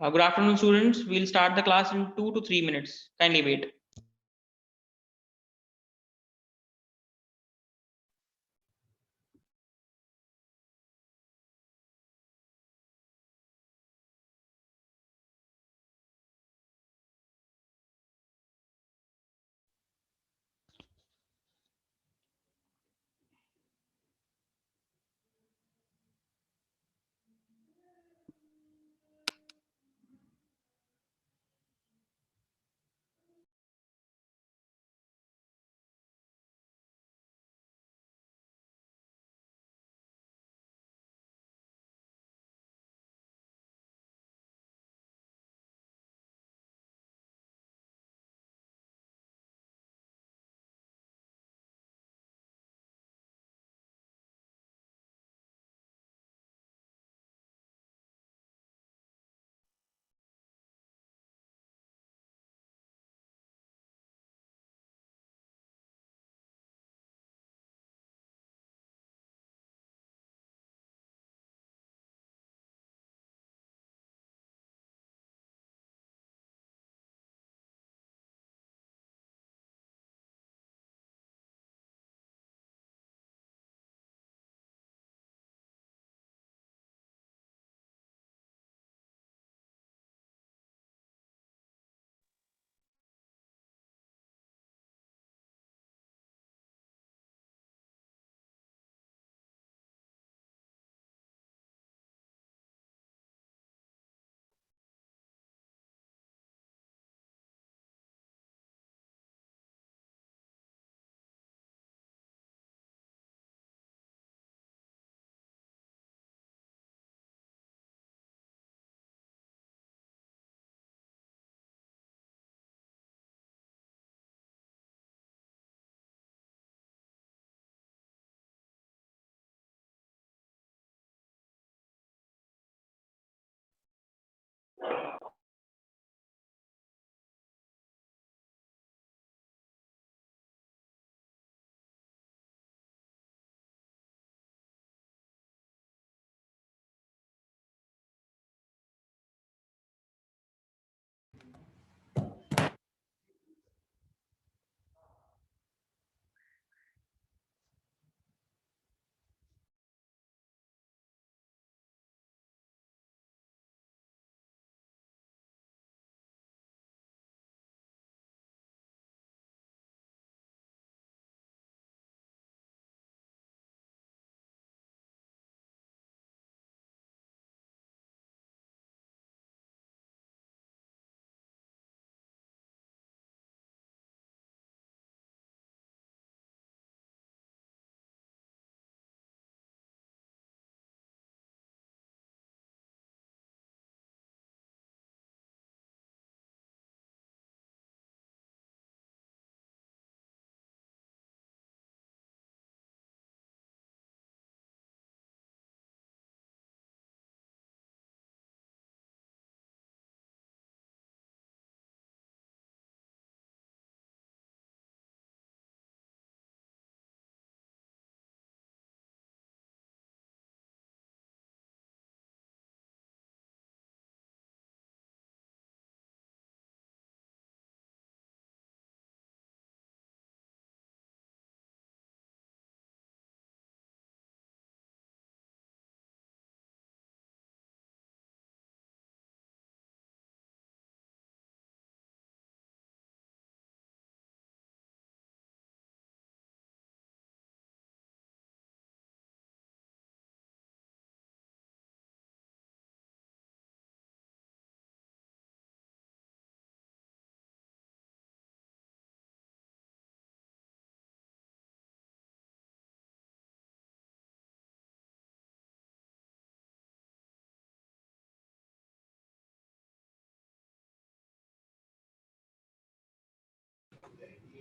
Good afternoon, students. We'll start the class in 2 to 3 minutes. Kindly wait.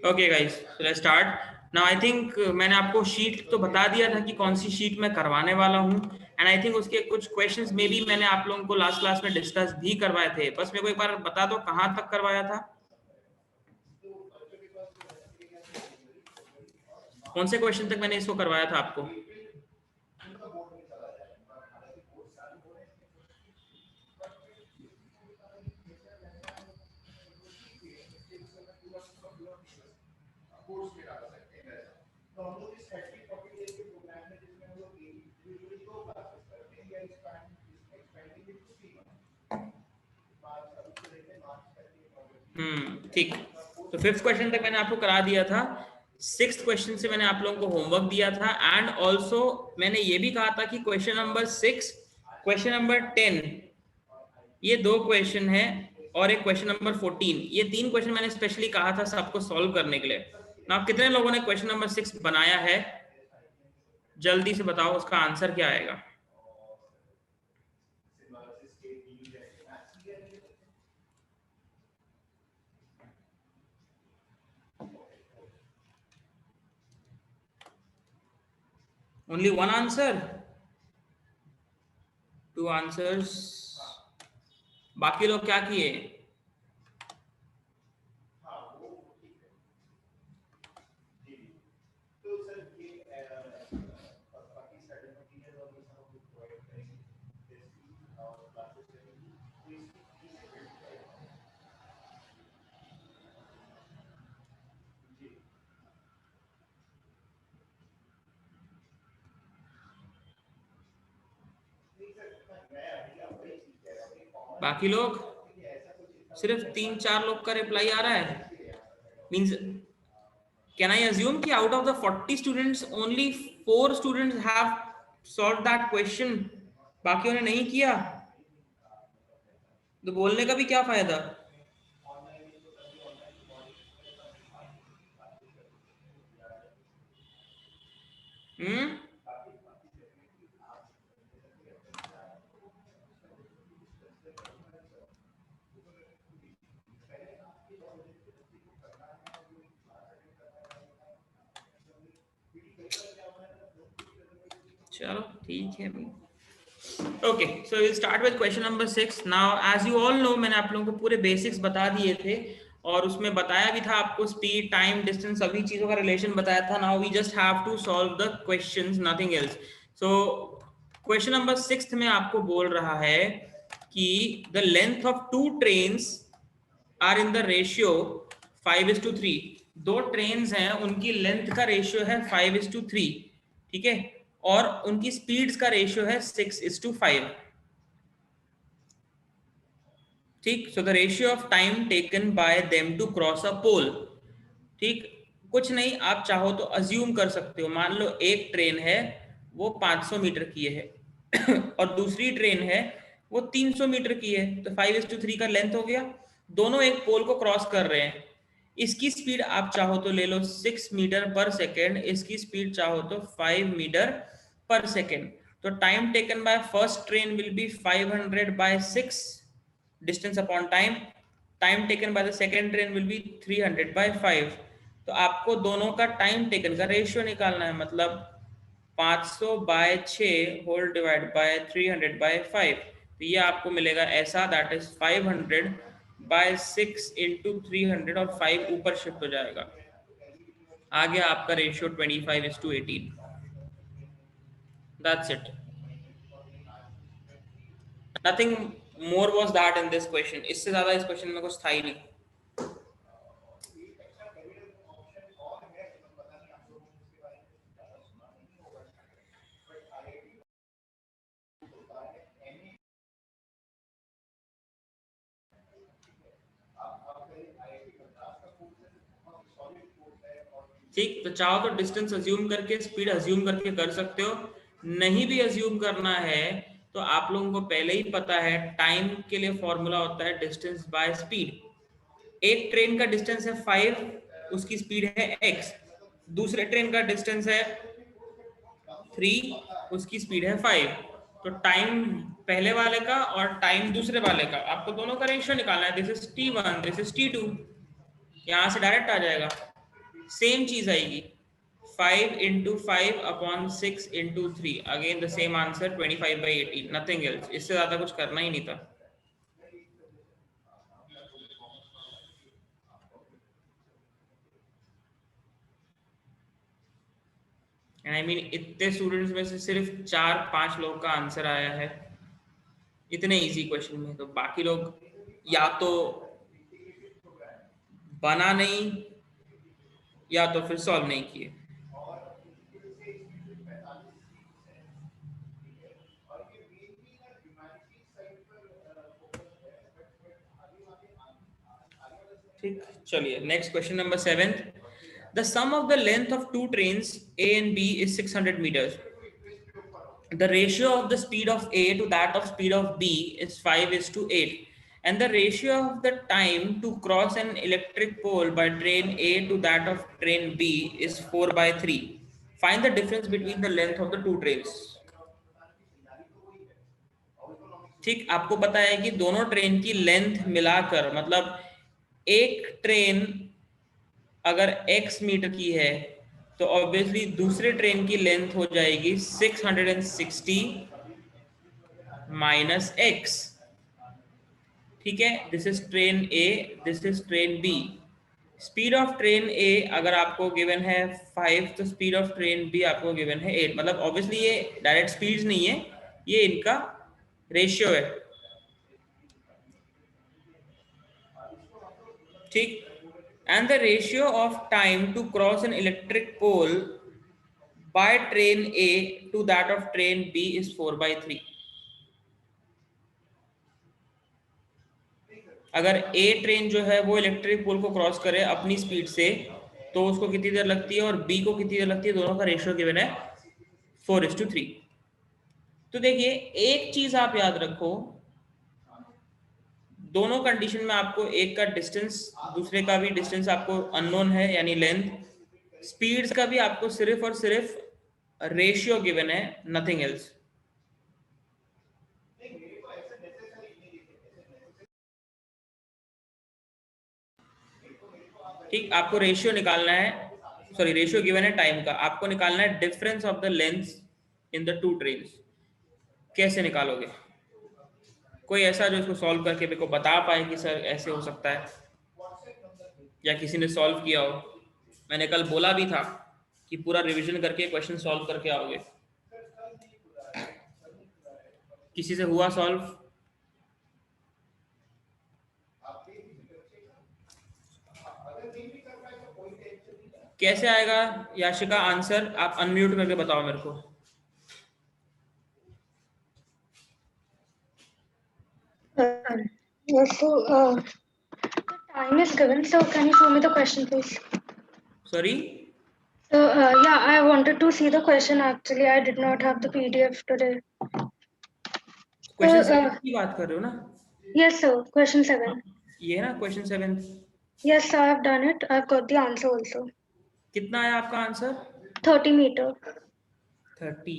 Okay guys, so let's start. Now I think मैंने आपको sheet तो बता दिया था कि कौन सी शीट मैं करवाने वाला हूँ, एंड आई थिंक उसके कुछ क्वेश्चंस में भी मैंने आप लोगों को लास्ट क्लास में डिस्कस भी करवाए थे. बस मेरे को एक बार बता दो कहाँ तक करवाया था, कौन से क्वेश्चन तक मैंने इसको करवाया था आपको. ठीक। तो 5th क्वेश्चन तक मैंने आपको करा दिया था। 6th क्वेश्चन से मैंने आप लोगों को होमवर्क दिया था एंड ऑल्सो मैंने ये भी कहा था कि क्वेश्चन नंबर 6, क्वेश्चन नंबर 10, ये 2 क्वेश्चन है और एक क्वेश्चन नंबर 14, ये 3 क्वेश्चन मैंने स्पेशली कहा था सबको सॉल्व करने के लिए। ना कितने लोगों ने क्वेश्चन नंबर 6 बनाया है? जल्दी से बताओ उसका आंसर क्या आएगा। Only one answer? 2 आंसर्स। बाकी लोग क्या किए? बाकी लोग सिर्फ 3-4 लोग का रिप्लाई आ रहा है। मींस can I assume कि out of the 40 students only 4 students have solved that question, बाकियों ने नहीं किया? तो बोलने का भी क्या फायदा? चलो ठीक है भाई। Okay, so will start with question number 6। Now as you all know, मैंने आप लोगों को पूरे बेसिक्स बता दिए थे और उसमें बताया भी था आपको स्पीड, टाइम, डिस्टेंस, सभी चीजों का रिलेशन बताया था। Now we just have to solve the questions, nothing else. So question number 6 में आपको बोल रहा है कि the length of 2 trains are in the ratio 5:3। 2 trains हैं, उनकी लेंथ का रेशियो है 5:3, ठीक है, और उनकी स्पीड्स का रेशियो है 6:5। ठीक, so the ratio of time taken by them to cross a pole. ठीक, कुछ नहीं, आप चाहो तो अज्यूम कर सकते हो। मान लो एक ट्रेन है वो 500 मीटर की है और दूसरी ट्रेन है वो 300 मीटर की है, तो 5:3 का लेंथ हो गया। दोनों एक पोल को क्रॉस कर रहे हैं। इसकी स्पीड आप चाहो तो ले लो 6 मीटर पर सेकेंड, इसकी स्पीड चाहो तो 5 मीटर पर सेकेंड। तो time taken by first train will be 500 by 6 distance upon time taken by the second train will be 300 by 5। तो आपको दोनों का टाइम टेकन का रेशियो निकालना है, मतलब 500 by 6 whole divide by 300 by 5। तो ये आपको मिलेगा ऐसा, दैट इज 500 बाय 6 इंटू 300 और 5 ऊपर शिफ्ट हो जाएगा। आ गया आपका ratio 25:18। That's it, nothing more was that in this question. इससे ज्यादा इस क्वेश्चन में कुछ था ही नहीं। ठीक, तो चाहो तो डिस्टेंस अज्यूम करके, स्पीड अज्यूम करके कर सकते हो। नहीं भी अज्यूम करना है तो आप लोगों को पहले ही पता है टाइम के लिए फॉर्मूला होता है डिस्टेंस बाय स्पीड। एक ट्रेन का डिस्टेंस है 5, उसकी स्पीड है x। दूसरे ट्रेन का डिस्टेंस है 3, उसकी स्पीड है 5। तो टाइम पहले वाले का और टाइम दूसरे वाले का, आपको दोनों का रेशियो निकालना है। This is t1, this is t2। यहां से डायरेक्ट आ जाएगा, सेम चीज आएगी, 5 into 5 upon 6 into 3। Again the same answer 25/18, nothing else. इससे ज्यादा कुछ करना ही नहीं था। एंड आई मीन इतने स्टूडेंट्स में से सिर्फ 4-5 लोग का आंसर आया है इतने इजी क्वेश्चन में। तो बाकी लोग या तो बना नहीं या तो फिर सॉल्व नहीं किए। ठीक, चलिए next question number 7। The sum of the length of two trains A and B is 600 meters. The ratio of the speed of A to that of speed of B is 5:8, and the ratio of the time to cross an electric pole by train A to that of train B is 4/3. Find the difference between the length of the two trains. ठीक, आपको पता है कि दोनों train की length मिलाकर, मतलब एक ट्रेन अगर x मीटर की है तो ऑब्वियसली दूसरे ट्रेन की लेंथ हो जाएगी 660 माइनस x। ठीक है, this is train A, this is train B. Speed of train A अगर आपको गिवन है 5, तो स्पीड ऑफ ट्रेन बी आपको गिवन है 8। मतलब ऑब्वियसली ये डायरेक्ट स्पीड्स नहीं है, ये इनका रेशियो है। ठीक, and the ratio of time to cross an electric pole by train A to that of train B is 4/3। अगर ए ट्रेन जो है वो इलेक्ट्रिक पोल को क्रॉस करे अपनी स्पीड से, तो उसको कितनी देर लगती है, और बी को कितनी देर लगती है, दोनों का रेशियो गिवन है 4:3। तो देखिए एक चीज आप याद रखो, दोनों कंडीशन में आपको एक का डिस्टेंस, दूसरे का भी डिस्टेंस आपको अननोन है यानी लेंथ, स्पीड्स का भी आपको सिर्फ और सिर्फ रेशियो गिवन है, नथिंग एल्स। ठीक, आपको रेशियो निकालना है, सॉरी रेशियो गिवन है टाइम का, आपको निकालना है difference of the length in the two trains. कैसे निकालोगे? कोई ऐसा जो इसको सॉल्व करके मेरे को बता पाए कि सर ऐसे हो सकता है, या किसी ने सॉल्व किया हो। मैंने कल बोला भी था कि पूरा रिवीजन करके क्वेश्चन सॉल्व करके आओगे। किसी से हुआ सॉल्व? कैसे आएगा याशिका आंसर? आप अनम्यूट करके बताओ मेरे को। Yes, so the time is given. So can you show me the question, please? Sorry, So yeah, I wanted to see the question. Actually, I did not have the PDF today. Question 7 की बात कर रहे हो ना? Yes, sir. Question 7. ये है ना question 7? Yes, sir. I've done it. I've got the answer also. कितना है आपका आंसर? 30 meter. 30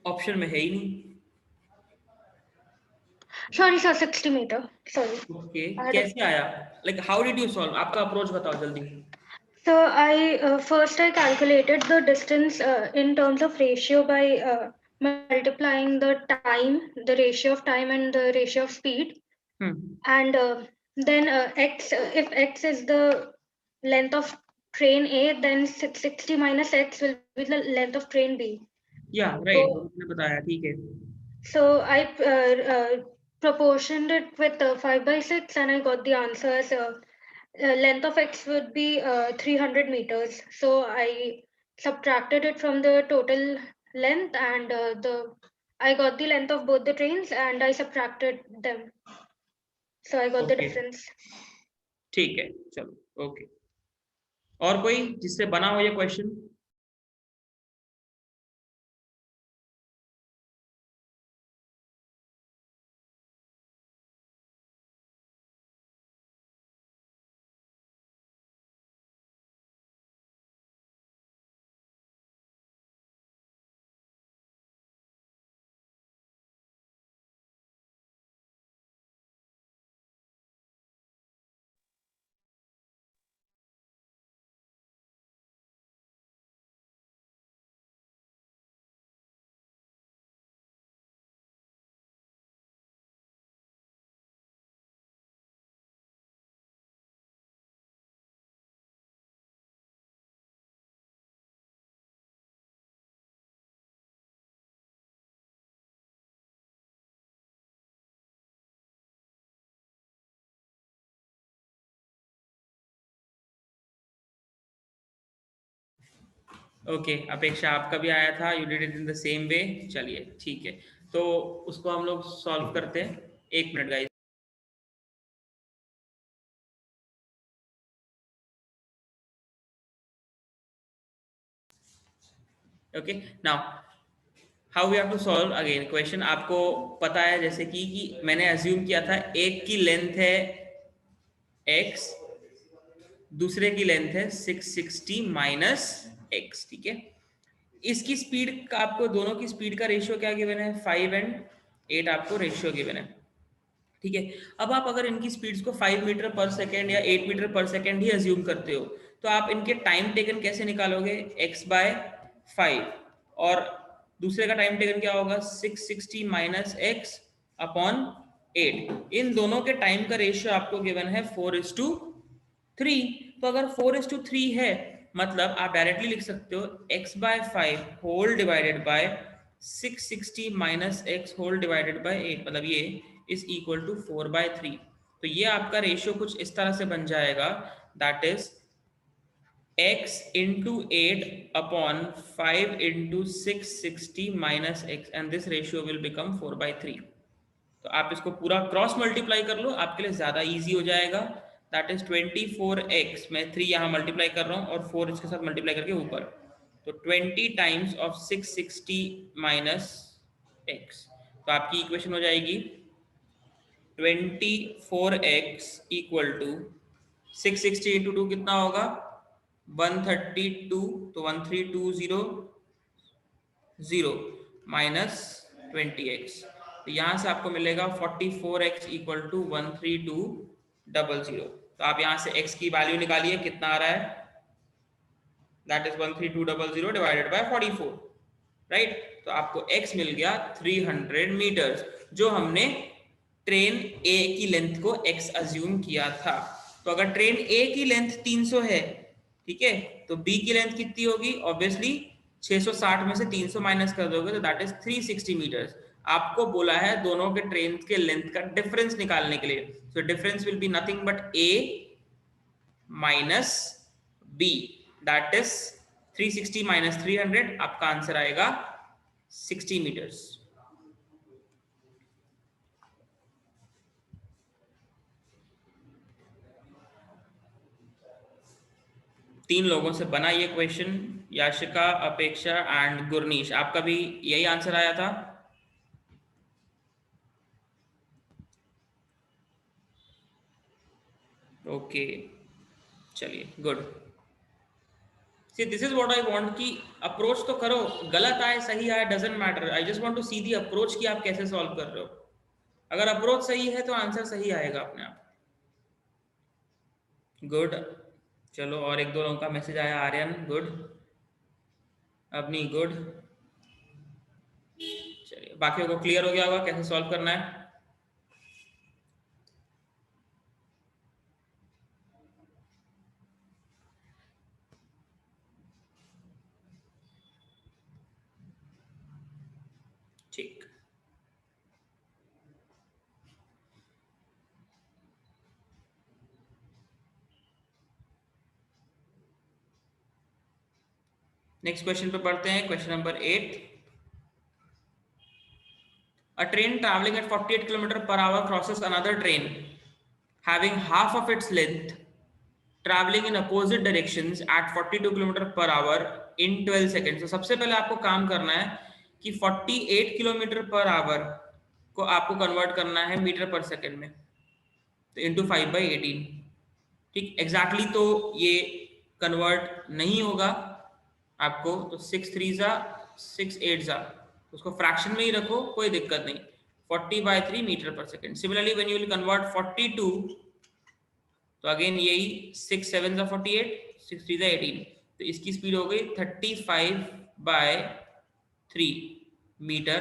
ऑप्शन में है ही नहीं। Sorry, sir. 60 meter. Sorry. Okay, कैसे आया? Like how did you solve? आपका अप्रोच बताओ जल्दी। So first I calculated the distance in terms of ratio by multiplying the time, the ratio of time and the ratio of speed, and then x. If x is the length of train A, then 660 minus x will be the length of train B. या right, मैंने बताया, ठीक है। So I proportioned it with 5/6, and I got the answer as length of x would be 300 meters. So I subtracted it from the total length, and I got the length of both the trains, and I subtracted them. So I got the difference. ठीक है, चलो okay. और कोई जिससे बना हो ये question? Okay अपेक्षा आपका भी आया था, you did it in the same way. चलिए ठीक है, तो उसको हम लोग सॉल्व करते हैं। 1 minute guys. Okay now how we have to solve again question. आपको पता है जैसे कि मैंने अज्यूम किया था एक की लेंथ है x, दूसरे की लेंथ है 660 माइनस x, ठीक है। इसकी स्पीड का आपको दोनों की स्पीड का रेशियो क्या गिवन है, 5 एंड 8 आपको रेशियो गिवन है, ठीक है। अब आप अगर इनकी स्पीड्स को 5 मीटर पर सेकेंड या 8 मीटर पर सेकेंड ही अज्यूम करते हो तो आप इनके टाइम टेकन कैसे निकालोगे, x बाय 5 और दूसरे का टाइम टेकन क्या होगा 660 माइनस एक्स अपॉन 8। इन दोनों के टाइम का रेशियो आपको गिवन है 4:3। तो अगर 4:3 है मतलब आप डायरेक्टली लिख सकते हो x by 5 whole divided by 660 minus x whole divided by 8, मतलब ये इज इक्वल टू 4/3। तो ये आपका रेशियो कुछ इस तरह से बन जाएगा, that is x into 8 upon 5 into 660 minus x and this ratio will become 4/3। तो आप इसको पूरा क्रॉस मल्टीप्लाई कर लो, आपके लिए ज्यादा इजी हो जाएगा। दैट इज 24x, मैं 3 यहाँ मल्टीप्लाई कर रहा हूँ और 4 इसके साथ मल्टीप्लाई करके ऊपर, तो 20 टाइम्स ऑफ 660 माइनस x। तो आपकी इक्वेशन हो जाएगी 24x इक्वल टू 660 इंटू 2 कितना होगा 132, तो 13200 माइनस 20x, तो यहाँ से आपको मिलेगा 44x इक्वल टू 13200। तो आप यहाँ से x की वैल्यू निकालिए कितना आ रहा है, that is 13200 divided by 44, right. तो आपको x मिल गया 300 मीटर्स, जो हमने ट्रेन A की लेंथ को x अज्यूम किया था। तो अगर ट्रेन A की लेंथ 300 है, ठीक है, तो B की लेंथ कितनी होगी, ऑब्वियसली 660 में से 300 माइनस कर दोगे तो दैट इज 360 मीटर्स। आपको बोला है दोनों के ट्रेन के लेंथ का डिफरेंस निकालने के लिए, so difference will be nothing but A minus B, that is 360 minus 300, आपका आंसर आएगा 60 मीटर्स। तीन लोगों से बना ये क्वेश्चन, याशिका, अपेक्षा एंड गुरनीश, आपका भी यही आंसर आया था। ओके चलिए good. See this is what I want कि अप्रोच तो करो, गलत आए सही आए doesn't matter, I just want to see the approach कि आप कैसे सॉल्व कर रहे हो। अगर अप्रोच सही है तो आंसर सही आएगा अपने आप। गुड, चलो और एक दो लोगों का मैसेज आया, आर्यन गुड, अपनी गुड। चलिए बाकियों को क्लियर हो गया होगा कैसे सॉल्व करना है। ठीक, नेक्स्ट क्वेश्चन पे पढ़ते हैं, question number 8। A train traveling at 48 km per hour crosses another train having half of its length traveling in opposite directions at 42 km per hour in 12 seconds। तो सबसे पहले आपको काम करना है कि 48 किलोमीटर पर आवर को आपको कन्वर्ट करना है मीटर पर सेकेंड में, तो इंटू 5/18। ठीक, एग्जैक्टली तो ये कन्वर्ट नहीं होगा आपको, तो 6 3 जा 6 8 जा, उसको फ्रैक्शन में ही रखो, कोई दिक्कत नहीं, 40/3 metre per second. Similarly when you will convert 42, तो अगेन यही 6 7 जा 48, 6 3 जा 18, तो इसकी स्पीड हो गई 35/3 meter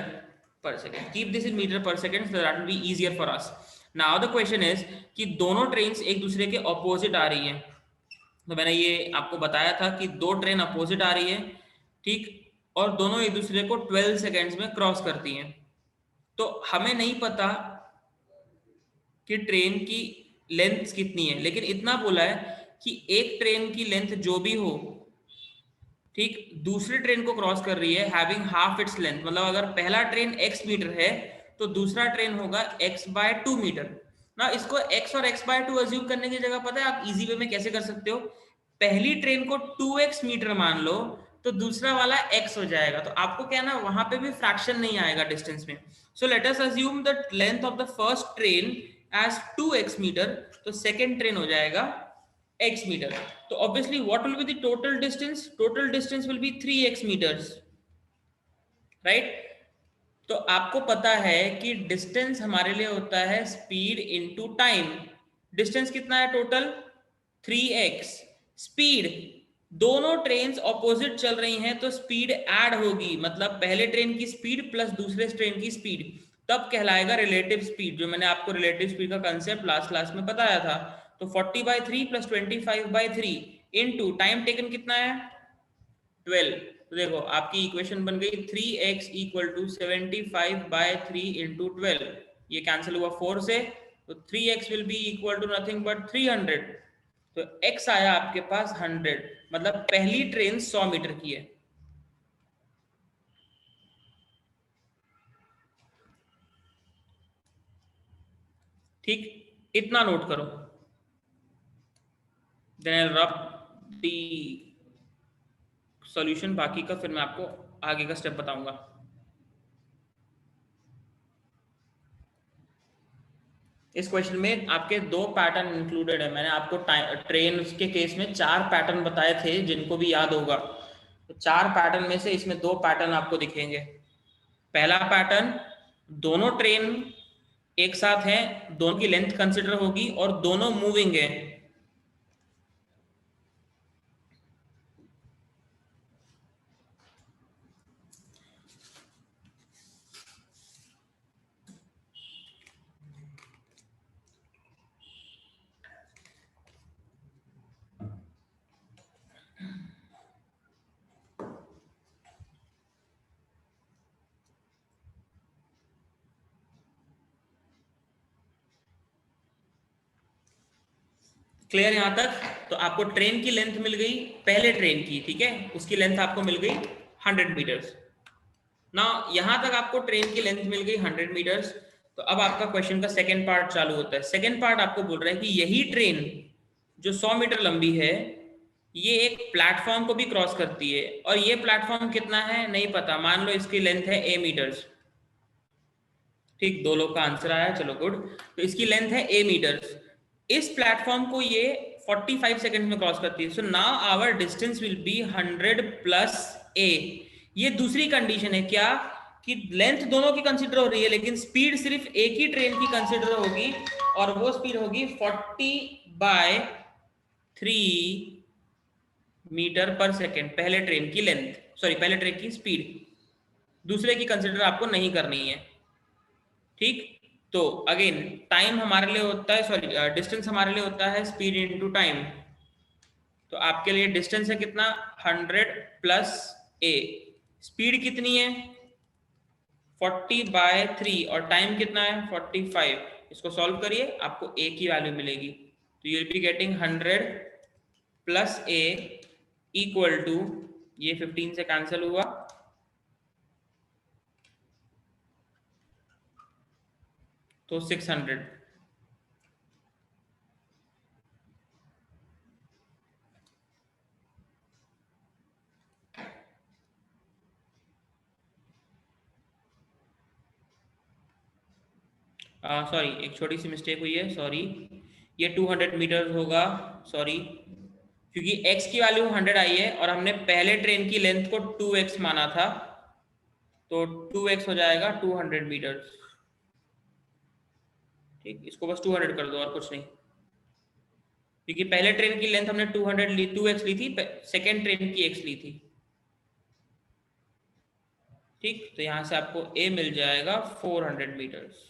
per second. Keep this in meter per second so that will be easier for us। Now the question is कि दोनों ट्रेन्स एक दूसरे के ऑपोजिट आ रही हैं। तो मैंने ये आपको बताया था कि दो ट्रेन अपोजिट आ रही है, ठीक, और दोनों एक दूसरे को 12 सेकेंड्स में क्रॉस करती हैं। तो हमें नहीं पता कि ट्रेन की लेंथ कितनी है, लेकिन इतना बोला है कि एक ट्रेन की लेंथ जो भी हो, ठीक, दूसरी ट्रेन को क्रॉस कर रही है हैविंग हाफ इट्स लेंथ, मतलब अगर पहला ट्रेन x मीटर है तो दूसरा ट्रेन होगा x/2 मीटर ना। इसको x और x/2 अज्यूम करने की जगह पता है आप इजी वे में कैसे कर सकते हो, पहली ट्रेन को 2x मीटर मान लो तो दूसरा वाला x हो जाएगा, तो आपको क्या ना वहां पे भी फ्रैक्शन नहीं आएगा डिस्टेंस में। So let us assume the length of the first train as 2x meter, तो सेकेंड ट्रेन हो जाएगा x meter. So obviously what will be the total distance? Total distance will be 3x meters, right? तो आपको पता है कि distance हमारे लिए होता है स्पीड इनटू टाइम। डिस्टेंस कितना है टोटल? 3x। स्पीड, दोनों ट्रेन्स ऑपोजिट चल रही हैं तो स्पीड ऐड होगी, मतलब पहले ट्रेन की स्पीड प्लस दूसरे ट्रेन की स्पीड, तब कहलाएगा रिलेटिव स्पीड, जो मैंने आपको रिलेटिव स्पीड का कंसेप्ट लास्ट क्लास में बताया था। तो 40/3 प्लस 25/3 इनटू टाइम टेकन कितना है 12। तो देखो आपकी इक्वेशन बन गई 3x इक्वल टू 75/3 इंटू 12, ये कैंसिल हुआ 4 से, तो 3x will be equal to nothing but 300। तो x आया आपके पास 100, मतलब पहली ट्रेन 100 मीटर की है। ठीक, इतना नोट करो, then I will rub the solution, बाकी का फिर मैं आपको आगे का स्टेप बताऊंगा। इस क्वेश्चन में आपके 2 पैटर्न इंक्लूडेड है। मैंने आपको ट्रेन के केस में 4 पैटर्न बताए थे, जिनको भी याद होगा, तो 4 पैटर्न में से इसमें 2 पैटर्न आपको दिखेंगे। पहला पैटर्न, दोनों ट्रेन एक साथ हैं, दोनों की लेंथ कंसिडर होगी और दोनों मूविंग है। क्लियर यहां तक? तो आपको ट्रेन की लेंथ मिल गई पहले ट्रेन की, ठीक है, उसकी लेंथ आपको मिल गई 100 मीटर्स ना। यहां तक आपको ट्रेन की लेंथ मिल गई 100 मीटर्स। तो अब आपका क्वेश्चन का सेकंड पार्ट चालू होता है। सेकंड पार्ट आपको बोल रहा है कि यही ट्रेन जो 100 मीटर लंबी है, ये एक प्लेटफॉर्म को भी क्रॉस करती है, और ये प्लेटफॉर्म कितना है नहीं पता, मान लो इसकी लेंथ है a मीटर्स। ठीक, 2 लोग का आंसर आया, चलो गुड। तो इसकी लेंथ है a मीटर्स, इस प्लेटफॉर्म को ये 45 सेकंड में क्रॉस करती है। So now our distance will be 100 plus a। ये दूसरी कंडीशन है क्या, कि लेंथ दोनों की कंसीडर हो रही है लेकिन स्पीड सिर्फ एक ही ट्रेन की कंसीडर होगी, और वो स्पीड होगी 40/3 मीटर पर सेकेंड, पहले ट्रेन की लेंथ, सॉरी पहले ट्रेन की स्पीड, दूसरे की कंसीडर आपको नहीं करनी है। ठीक, तो अगेन टाइम हमारे लिए होता है, सॉरी डिस्टेंस हमारे लिए होता है स्पीड इनटू टाइम। तो आपके लिए डिस्टेंस है कितना 100 प्लस a, स्पीड कितनी है 40/3 और टाइम कितना है 45। इसको सॉल्व करिए, आपको a की वैल्यू मिलेगी। तो you will be getting 100 plus a equal to, ये 15 से कैंसिल हुआ, तो 600। सॉरी एक छोटी सी मिस्टेक हुई है, सॉरी, ये 200 मीटर होगा, सॉरी, क्योंकि x की वैल्यू 100 आई है और हमने पहले ट्रेन की लेंथ को 2x माना था, तो 2x हो जाएगा 200 मीटर। ठीक, इसको बस 200 कर दो और कुछ नहीं, क्योंकि पहले ट्रेन की लेंथ हमने 200 ली, 2x ली थी, सेकेंड ट्रेन की x ली थी। ठीक, तो यहां से आपको a मिल जाएगा 400 मीटर्स।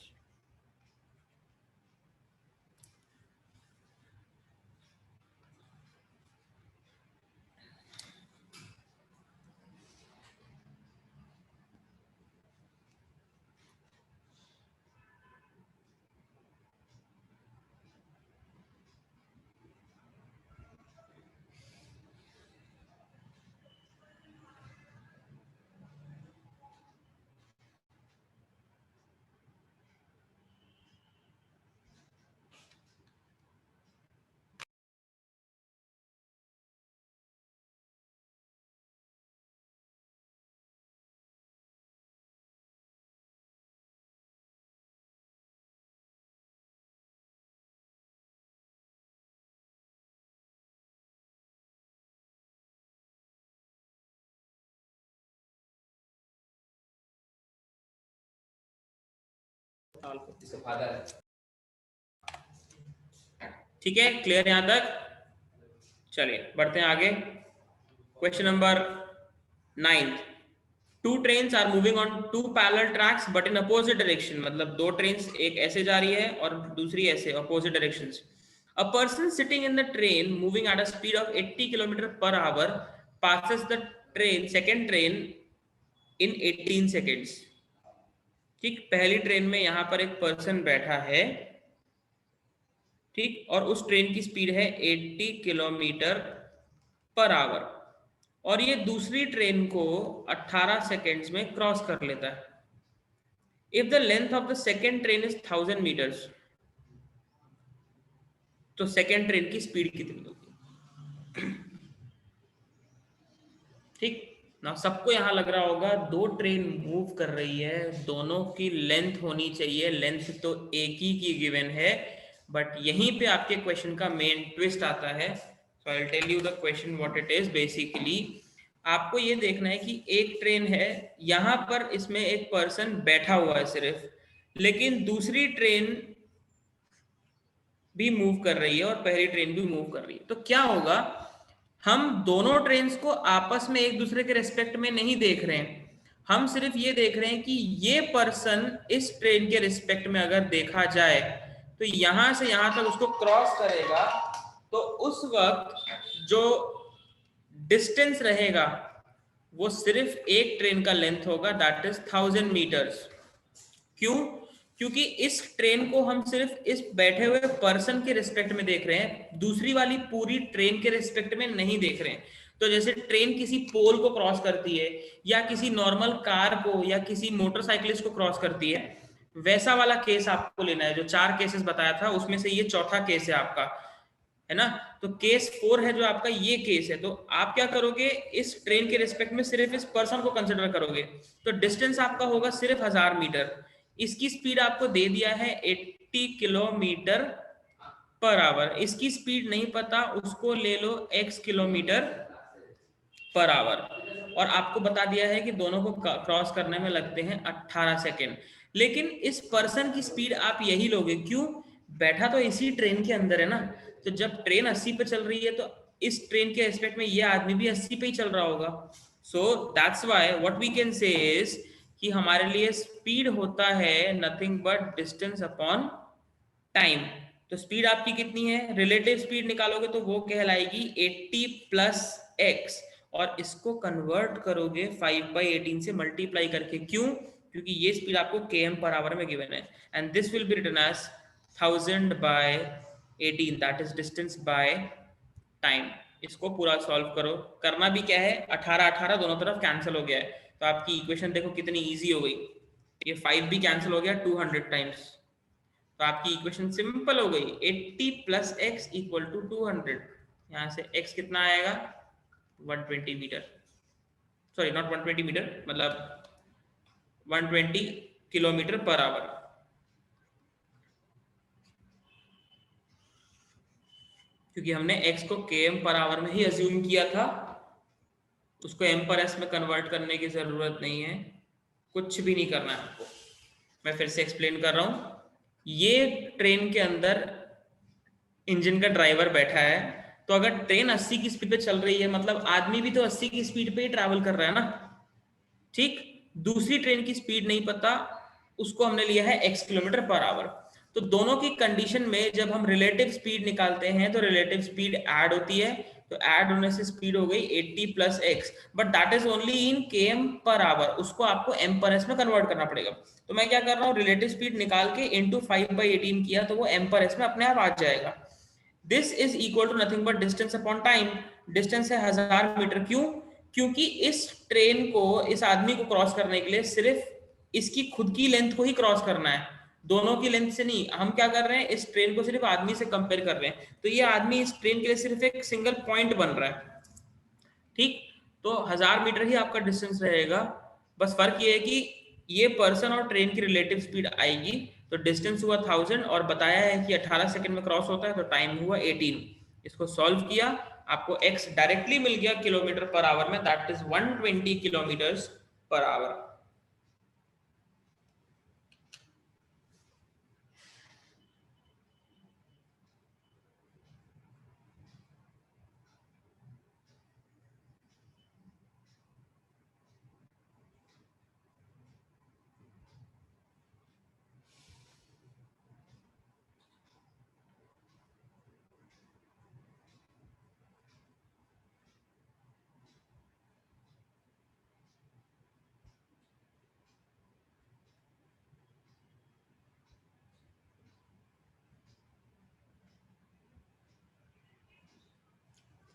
ठीक है, क्लियर यहां तक? चलिए बढ़ते हैं आगे। Question number 9, 2 trains are moving on 2 parallel tracks but in opposite direction, मतलब 2 trains, एक ऐसे जा रही है और दूसरी ऐसे, opposite directions. A person sitting in the train moving at a speed of 80 km/h passes the second train in 18 seconds. ठीक, पहली ट्रेन में यहाँ पर एक पर्सन बैठा है, ठीक, और उस ट्रेन की स्पीड है 80 km/h और ये दूसरी ट्रेन को 18 सेकेंड्स में क्रॉस कर लेता है। If the length of the second train is 1000 meters, तो सेकेंड ट्रेन की स्पीड कितनी होगी? ठीक ना, सबको यहां लग रहा होगा 2 ट्रेन मूव कर रही है, दोनों की लेंथ होनी चाहिए, लेंथ तो एक ही की गिवन है, बट यहीं पे आपके क्वेश्चन का मेन ट्विस्ट आता है। So I will tell you the question what it is. Basically आपको ये देखना है कि एक ट्रेन है, यहां पर इसमें एक पर्सन बैठा हुआ है सिर्फ, लेकिन दूसरी ट्रेन भी मूव कर रही है और पहली ट्रेन भी मूव कर रही है। तो क्या होगा, हम दोनों ट्रेन्स को आपस में एक दूसरे के रिस्पेक्ट में नहीं देख रहे हैं, हम सिर्फ ये देख रहे हैं कि ये पर्सन इस ट्रेन के रिस्पेक्ट में अगर देखा जाए तो यहां से यहां तक उसको क्रॉस करेगा, तो उस वक्त जो डिस्टेंस रहेगा वो सिर्फ एक ट्रेन का लेंथ होगा, दैट इज 1000 मीटर्स। क्यों? क्योंकि इस ट्रेन को हम सिर्फ इस बैठे हुए पर्सन के रिस्पेक्ट में देख रहे हैं, दूसरी वाली पूरी ट्रेन के रिस्पेक्ट में नहीं देख रहे हैं। तो जैसे ट्रेन किसी पोल को क्रॉस करती है या किसी नॉर्मल कार को या किसी मोटरसाइकिलिस्ट को क्रॉस करती है, वैसा वाला केस आपको लेना है। जो 4 केसेस बताया था उसमें से ये चौथा केस है आपका, है ना? तो केस 4 है जो आपका, ये केस है। तो आप क्या करोगे, इस ट्रेन के रिस्पेक्ट में सिर्फ इस पर्सन को कंसिडर करोगे, तो डिस्टेंस आपका होगा सिर्फ 1000 मीटर। इसकी स्पीड आपको दे दिया है 80 km/h, इसकी स्पीड नहीं पता, उसको ले लो x km/h, और आपको बता दिया है कि दोनों को क्रॉस करने में लगते हैं 18 सेकेंड। लेकिन इस पर्सन की स्पीड आप यही लोगे, क्यों? बैठा तो इसी ट्रेन के अंदर है ना, तो जब ट्रेन 80 पे चल रही है तो इस ट्रेन के एस्पेक्ट में ये आदमी भी 80 पे ही चल रहा होगा। So that's why what we can say is कि हमारे लिए स्पीड होता है nothing but distance upon time. तो स्पीड आपकी कितनी है, रिलेटिव स्पीड निकालोगे तो वो कहलाएगी 80 + x, और इसको कन्वर्ट करोगे 5/18 से मल्टीप्लाई करके। क्यों? क्योंकि ये स्पीड आपको km/h में गिवन है, and this will be written as 1000/18, that is distance by time. इसको पूरा सॉल्व करो। करना भी क्या है, 18 दोनों तरफ कैंसिल हो गया है, तो आपकी इक्वेशन देखो कितनी इजी हो गई। ये 5 भी कैंसिल हो गया 200 टाइम्स, तो आपकी इक्वेशन सिंपल हो गई, 80 + x = 200। यहाँ से x कितना आएगा, 120 मीटर, सॉरी नॉट 120 मीटर, मतलब 120 km/h। क्योंकि हमने x को km/h में ही अज्यूम किया था, उसको m/s में कन्वर्ट करने की जरूरत नहीं है, कुछ भी नहीं करना है आपको। मैं फिर से एक्सप्लेन कर रहा हूं, ये ट्रेन के अंदर इंजन का ड्राइवर बैठा है, तो अगर ट्रेन 80 की स्पीड पे चल रही है, मतलब आदमी भी तो 80 की स्पीड पे ही ट्रैवल कर रहा है ना, ठीक? दूसरी ट्रेन की स्पीड नहीं पता, उसको हमने लिया है x km/h। तो दोनों की कंडीशन में जब हम रिलेटिव स्पीड निकालते हैं तो रिलेटिव स्पीड ऐड होती है, तो ऐड होने से स्पीड हो गई 80 + x, but that is only in km/h, उसको आपको m/s में कन्वर्ट करना पड़ेगा। तो मैं क्या कर रहा हूँ, रिलेटिव स्पीड निकाल के इंटू 5/18 किया, तो वो m/s में अपने आप आ जाएगा। This is equal to nothing but distance upon time. Distance है 1000 मीटर। क्यों? क्योंकि इस ट्रेन को, इस आदमी को क्रॉस करने के लिए सिर्फ इसकी खुद की लेंथ को ही क्रॉस करना है, दोनों की लेंथ से नहीं। हम क्या कर रहे हैं, इस ट्रेन को सिर्फ आदमी से कंपेयर कर रहे हैं, तो ये आदमी इस ट्रेन के लिए सिर्फ एक सिंगल पॉइंट बन रहा है, ठीक? तो 1000 मीटर ही आपका डिस्टेंस रहेगा, बस फर्क ये है कि ये पर्सन और ट्रेन की रिलेटिव स्पीड आएगी। तो डिस्टेंस हुआ 1000 और बताया है कि 18 सेकंड में क्रॉस होता है, तो टाइम हुआ 18। इसको सॉल्व किया, आपको x डायरेक्टली मिल गया km/h में, that is 120 km/h।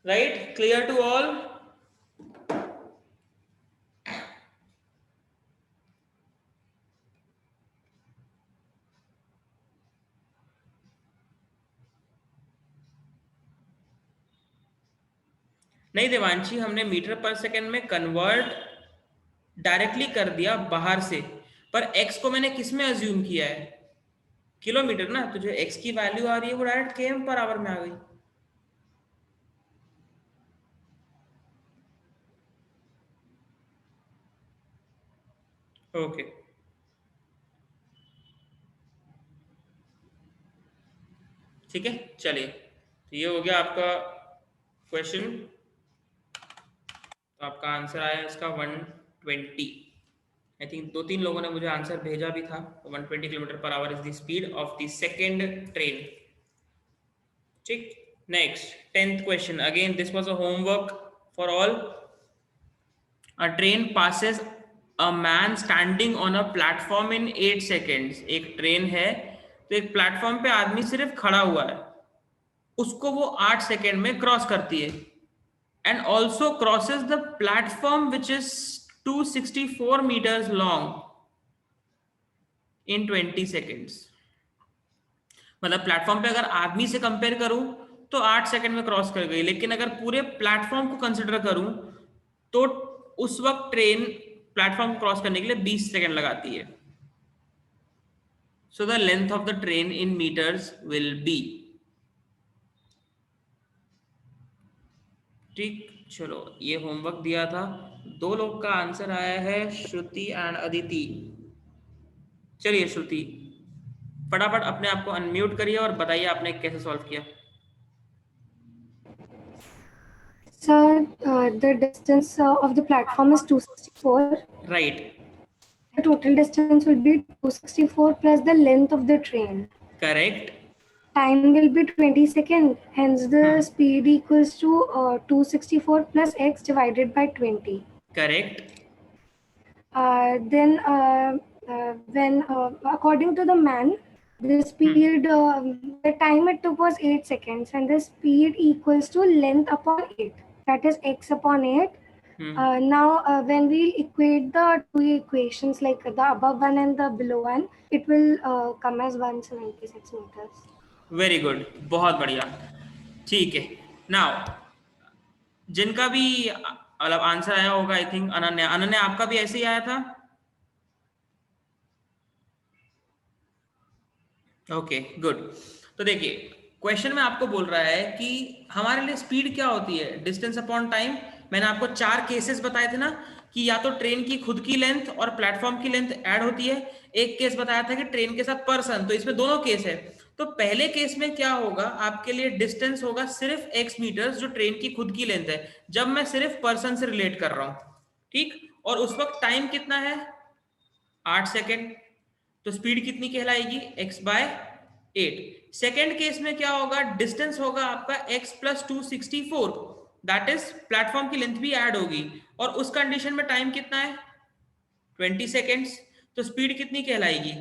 Right? Clear to all? नहीं देवांशी, हमने मीटर पर सेकेंड में कन्वर्ट डायरेक्टली कर दिया बाहर से, पर x को मैंने किस में अज्यूम किया है? किलोमीटर ना, तो जो x की वैल्यू आ रही है वो डायरेक्ट km पर आवर में आ गई। ओके, ठीक है, चलिए, तो ये हो गया आपका क्वेश्चन। तो आपका आंसर आया इसका 120। आई थिंक 2-3 लोगों ने मुझे आंसर भेजा भी था। 120 kilometre per hour is the speed of the second train. ठीक, next 10th question. Again this was a homework for all. A train passes a man standing on a platform in 8 seconds. एक train है, तो एक platform पे आदमी सिर्फ खड़ा हुआ है, उसको वो 8 सेकेंड में क्रॉस करती है, and also crosses the platform which is 264 meters long in 20 seconds। मतलब प्लेटफॉर्म पे अगर आदमी से कंपेयर करूं तो 8 सेकंड में क्रॉस कर गई, लेकिन अगर पूरे प्लेटफॉर्म को कंसिडर करूं तो उस वक्त ट्रेन प्लेटफॉर्म क्रॉस करने के लिए 20 सेकंड लगाती है। So the length of the train in meters will be. ठीक, चलो, ये होमवर्क दिया था। 2 लोग का आंसर आया है, श्रुति एंड अदिति। चलिए श्रुति, फटाफट अपने आप को अनम्यूट करिए और बताइए आपने कैसे सॉल्व किया। Sir, the distance of the platform is 264. Right. The total distance will be 264 plus the length of the train. Correct. Time will be 20 seconds. Hence, the speed equals to 264 plus x divided by 20. Correct. Then, when according to the man, the speed, the time it took was 8 seconds, and the speed equals to length upon 8. That is x upon 8. Now, when we equate the two equations, like the above one and the below one, it will come as 176 meters. Very good, बहुत बढ़िया। ठीक है, now जिनका भी मतलब answer आया होगा, I think Ananya आपका भी ऐसे ही आया था। Okay, good. तो देखिए, क्वेश्चन में आपको बोल रहा है कि हमारे लिए स्पीड क्या होती है, डिस्टेंस अपॉन टाइम। मैंने आपको 4 केसेस बताए थे ना, कि या तो ट्रेन की खुद की लेंथ और प्लेटफॉर्म की लेंथ ऐड होती है। एक केस बताया था कि ट्रेन के साथ पर्सन, तो इसमें दोनों केस है। तो पहले केस में क्या होगा, आपके लिए डिस्टेंस होगा सिर्फ x मीटर्स, जो ट्रेन की खुद की लेंथ है, जब मैं सिर्फ पर्सन से रिलेट कर रहा हूं। ठीक, और उस वक्त टाइम कितना है, 8 सेकेंड। तो स्पीड कितनी कहलाएगी, x बाय 8। सेकेंड केस में क्या होगा, डिस्टेंस होगा आपका x plus 264, that is platform की लेंथ भी ऐड होगी, और उस कंडीशन में टाइम कितना है, 20 सेकेंड्स। तो स्पीड कितनी कहलाएगी,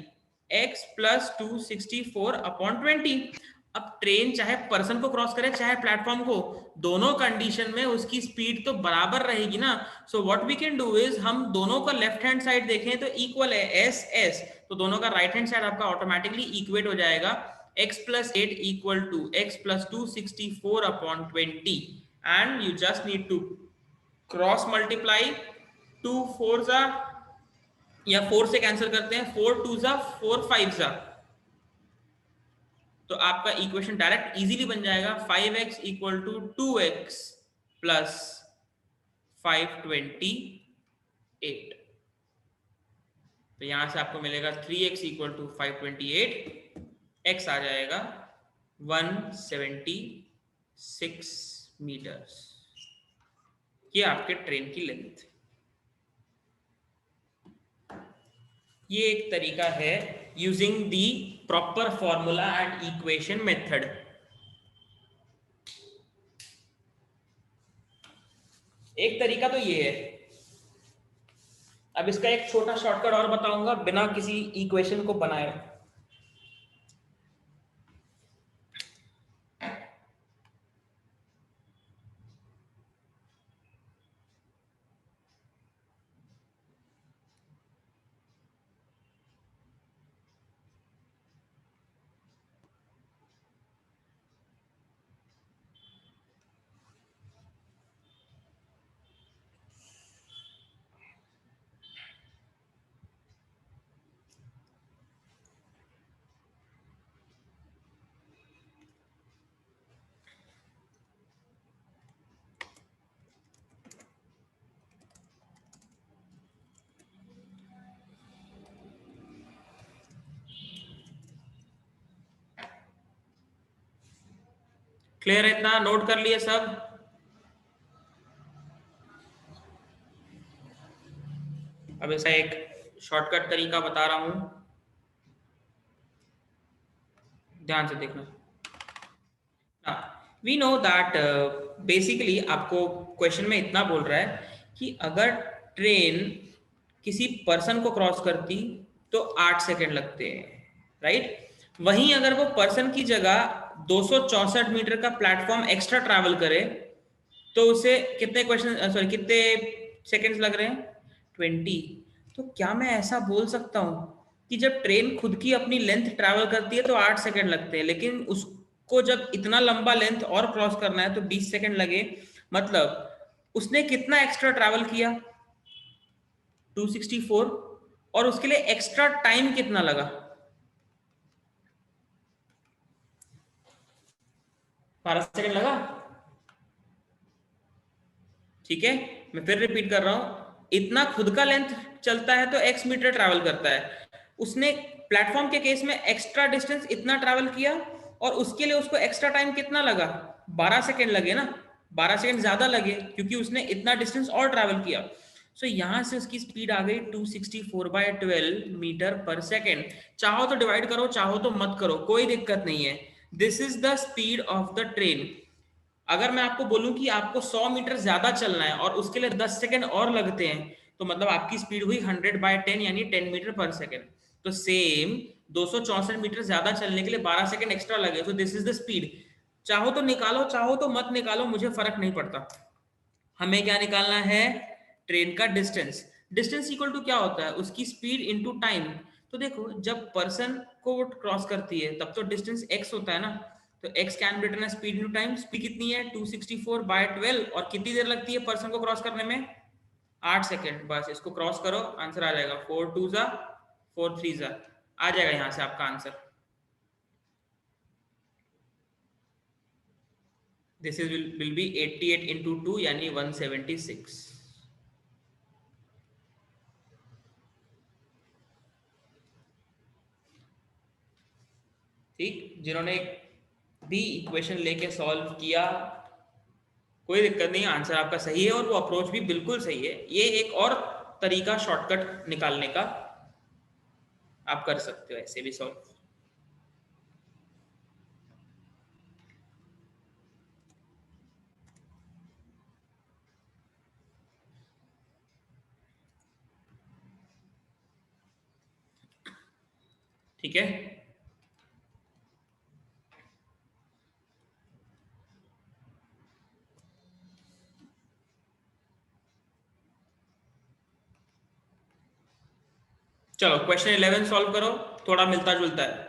x प्लस 264 अपॉन 20। अब ट्रेन चाहे पर्सन को क्रॉस करे चाहे प्लेटफॉर्म को, दोनों कंडीशन में उसकी स्पीड तो बराबर रहेगी ना। So what we can do is, हम दोनों का लेफ्ट हैंड साइड देखें तो इक्वल है, एस एस, तो दोनों का राइट हैंड साइड आपका ऑटोमेटिकली इक्वेट हो जाएगा। x plus 8 equal to x plus 264 upon 20, and you just need to cross multiply, 2 4 जा, या 4 से कैंसिल करते हैं, 4 2 जा 4 5 जा, तो आपका इक्वेशन डायरेक्ट इजीली बन जाएगा, 5x equal to 2x plus 528। तो यहां से आपको मिलेगा 3x इक्वल टू 528, x आ जाएगा 176 मीटर्स। ये आपके ट्रेन की लेंथ। ये एक तरीका है using the proper formula and equation method. एक तरीका तो ये है। अब इसका एक छोटा शॉर्टकट और बताऊंगा बिना किसी इक्वेशन को बनाए। क्लियर है इतना? नोट कर लिए सब? अब ऐसा एक शॉर्टकट तरीका बता रहा हूं, ध्यान से देखना। वी नो दैट बेसिकली आपको क्वेश्चन में इतना बोल रहा है कि अगर ट्रेन किसी पर्सन को क्रॉस करती तो 8 सेकंड लगते हैं, राइट? वहीं अगर वो पर्सन की जगह 264 मीटर का प्लेटफॉर्म एक्स्ट्रा ट्रैवल करे तो उसे कितने कितने सेकंड्स लग रहे हैं? 20। तो क्या मैं ऐसा बोल सकता हूं कि जब ट्रेन खुद की अपनी लेंथ ट्रैवल करती है तो 8 सेकंड लगते हैं, लेकिन उसको जब इतना लंबा लेंथ और क्रॉस करना है तो 20 सेकंड लगे? मतलब उसने कितना एक्स्ट्रा ट्रैवल किया? 264। और उसके लिए एक्स्ट्रा टाइम कितना लगा? 12 सेकंड लगा। ठीक है, मैं फिर रिपीट कर रहा हूं, इतना खुद का लेंथ चलता है तो x मीटर ट्रैवल करता है, उसने प्लेटफॉर्म के केस में एक्स्ट्रा डिस्टेंस इतना ट्रैवल किया और उसके लिए उसको एक्स्ट्रा टाइम कितना लगा? 12 सेकंड लगे ना, 12 सेकंड ज्यादा लगे क्योंकि उसने इतना डिस्टेंस और ट्रैवल किया। सो यहां से उसकी स्पीड आ गई 264/12 मीटर पर सेकेंड। चाहो तो डिवाइड करो, चाहो तो मत करो, कोई दिक्कत नहीं है। This is the speed of the train. अगर मैं आपको बोलूं कि आपको 100 मीटर ज्यादा चलना है और उसके लिए 10 सेकंड और लगते हैं तो मतलब आपकी स्पीड हुई 100/10 यानी 10 मीटर पर सेकंड। तो सेम 264 मीटर ज्यादा चलने के लिए 12 सेकंड एक्स्ट्रा लगे। तो दिस इज द स्पीड। चाहो तो निकालो, चाहो तो मत निकालो, मुझे फर्क नहीं पड़ता। हमें क्या निकालना है? ट्रेन का डिस्टेंस। डिस्टेंस इक्वल टू क्या होता है? उसकी स्पीड इनटू टाइम। तो देखो, जब पर्सन को वो क्रॉस करती है तब तो डिस्टेंस x होता है ना, तो x can be written as speed into time. Speed कितनी है? 264/12। और कितनी देर लगती है पर्सन को क्रॉस करने में? 8 सेकंड। बस इसको क्रॉस करो, आंसर आ जाएगा 4 2 जा 4 3 जा, आ जाएगा यहां से आपका answer. This is will be 88 into 2 यानी 176। ठीक, जिन्होंने भी इक्वेशन लेके सॉल्व किया कोई दिक्कत नहीं, आंसर आपका सही है और वो अप्रोच भी बिल्कुल सही है। ये एक और तरीका शॉर्टकट निकालने का, आप कर सकते हो ऐसे भी सॉल्व। ठीक है, चलो क्वेश्चन 11 सॉल्व करो, थोड़ा मिलता जुलता है।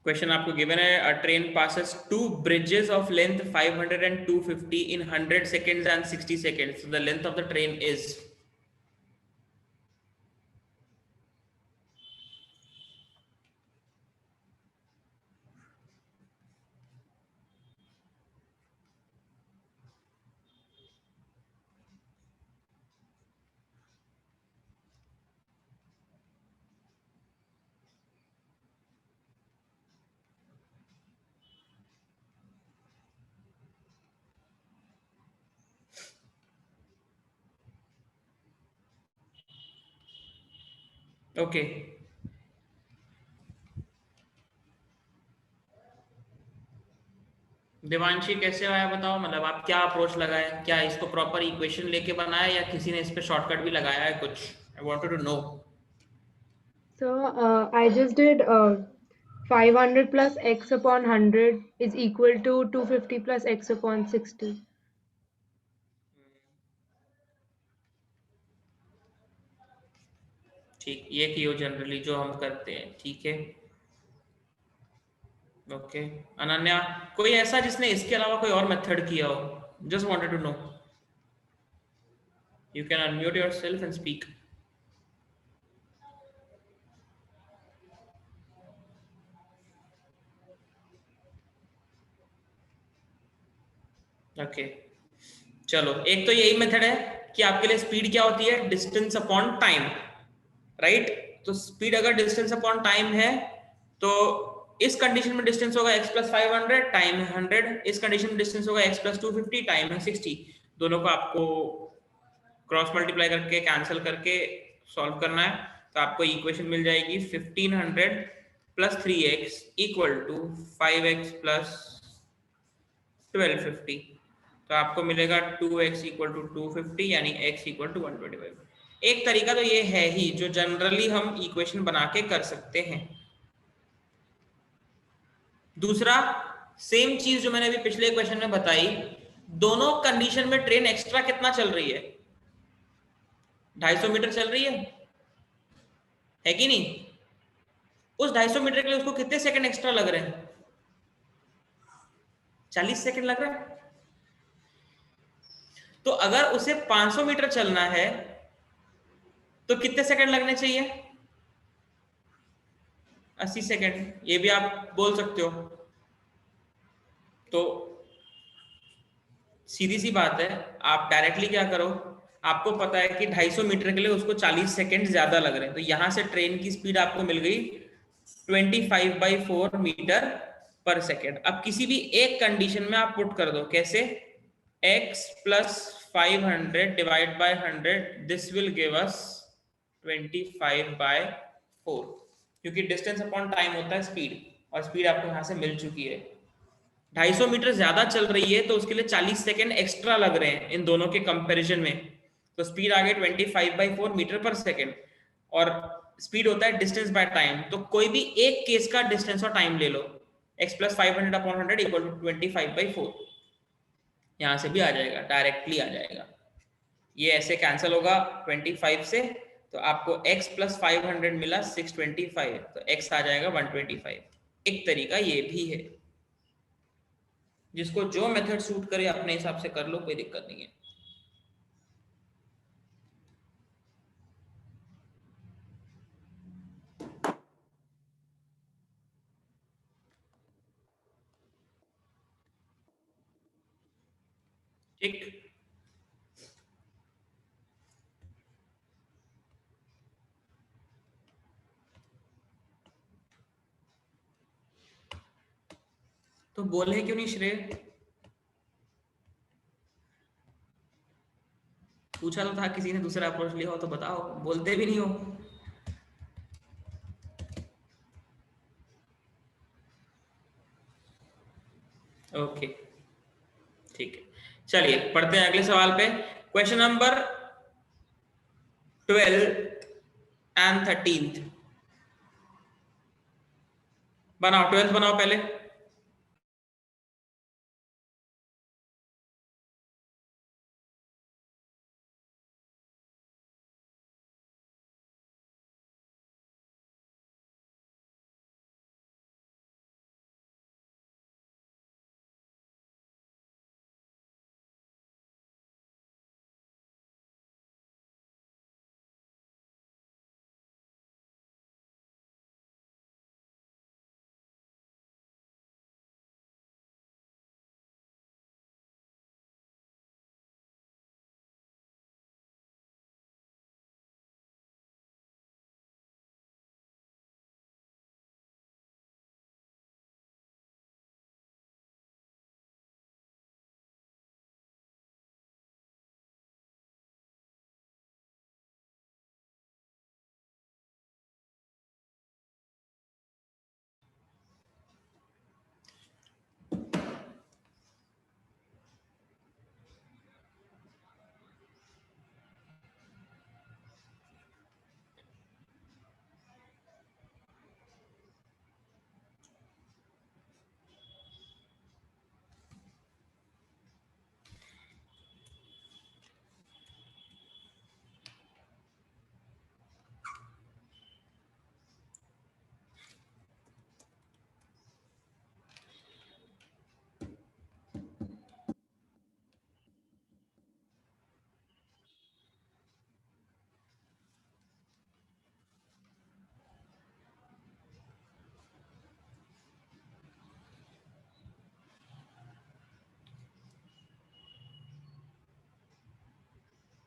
क्वेश्चन आपको गिवन है, अ train passes two bridges of length 500 and 250 in 100 seconds and 60 seconds. So the length of the train is? Okay, Devanshi कैसे आया बताओ, मतलब आप क्या अप्रोच लगाए, क्या इसको प्रॉपर इक्वेशन लेके बनाया या किसी ने इस पे शॉर्टकट भी लगाया है कुछ? I wanted to know. So I just did 500 plus x upon 100 is equal to 250 plus x upon 60. ठीक, ये कियो जनरली जो हम करते हैं, ठीक है। ओके अनन्या, कोई ऐसा जिसने इसके अलावा कोई और मेथड किया हो? Just wanted to know. You can unmute yourself and speak. Okay चलो, एक तो यही मेथड है कि आपके लिए स्पीड क्या होती है, डिस्टेंस अपॉन टाइम, राइट। तो स्पीड अगर डिस्टेंस अपॉन टाइम है तो इस कंडीशन में डिस्टेंस होगा x प्लस 500, टाइम है 100। इस कंडीशन में डिस्टेंस होगा x प्लस 250, टाइम है 60। दोनों को आपको क्रॉस मल्टीप्लाई करके कैंसिल करके सॉल्व करना है, तो आपको इक्वेशन मिल जाएगी 1500 plus 3x equal to 5x plus 1250। तो आपको मिलेगा 2x इक्वल टू 250 यानी x इक्वल टू 125। एक तरीका तो ये है ही जो जनरली हम इक्वेशन बना के कर सकते हैं। दूसरा सेम चीज जो मैंने अभी पिछले क्वेश्चन में बताई, दोनों कंडीशन में ट्रेन एक्स्ट्रा कितना चल रही है, 250 मीटर चल रही है कि नहीं? उस 250 मीटर के लिए उसको कितने सेकंड एक्स्ट्रा लग रहे हैं? 40 सेकंड लग रहा है। तो अगर उसे 500 मीटर चलना है तो कितने सेकंड लगने चाहिए? 80 सेकंड, ये भी आप बोल सकते हो। तो सीधी सी बात है, आप डायरेक्टली क्या करो, आपको पता है कि 250 मीटर के लिए उसको 40 सेकंड ज्यादा लग रहे हैं, तो यहां से ट्रेन की स्पीड आपको मिल गई 25/4 मीटर पर सेकेंड। अब किसी भी एक कंडीशन में आप पुट कर दो, कैसे? x plus 500 divide by 100, this will give us 25/4, क्योंकि डिस्टेंस अपॉन टाइम होता है स्पीड, और स्पीड आपको यहां से मिल चुकी है। 250 मीटर ज्यादा चल रही है तो उसके लिए 40 सेकेंड एक्स्ट्रा लग रहे हैं इन दोनों के कंपैरिजन में, तो स्पीड आ गई 25/4 मीटर पर सेकेंड, और स्पीड होता है डिस्टेंस बाय टाइम। तो कोई भी एक केस का डिस्टेंस और टाइम ले लो, x plus 500 upon 100 equal to 25/4, यहां से भी आ जाएगा, डायरेक्टली आ जाएगा। ये ऐसे कैंसिल होगा 25 से, तो आपको x प्लस 500 मिला 625, तो x आ जाएगा 125। एक तरीका ये भी है, जिसको जो मेथड सूट करे अपने हिसाब से कर लो, कोई दिक्कत नहीं है। ठीक, तो बोले क्यों नहीं श्रेय? पूछा तो था किसी ने दूसरा अप्रोच लिया हो तो बताओ, बोलते भी नहीं हो। ओके ठीक है, चलिए पढ़ते हैं अगले सवाल पे। क्वेश्चन नंबर 12 एंड 13 बनाओ, 12 बनाओ पहले।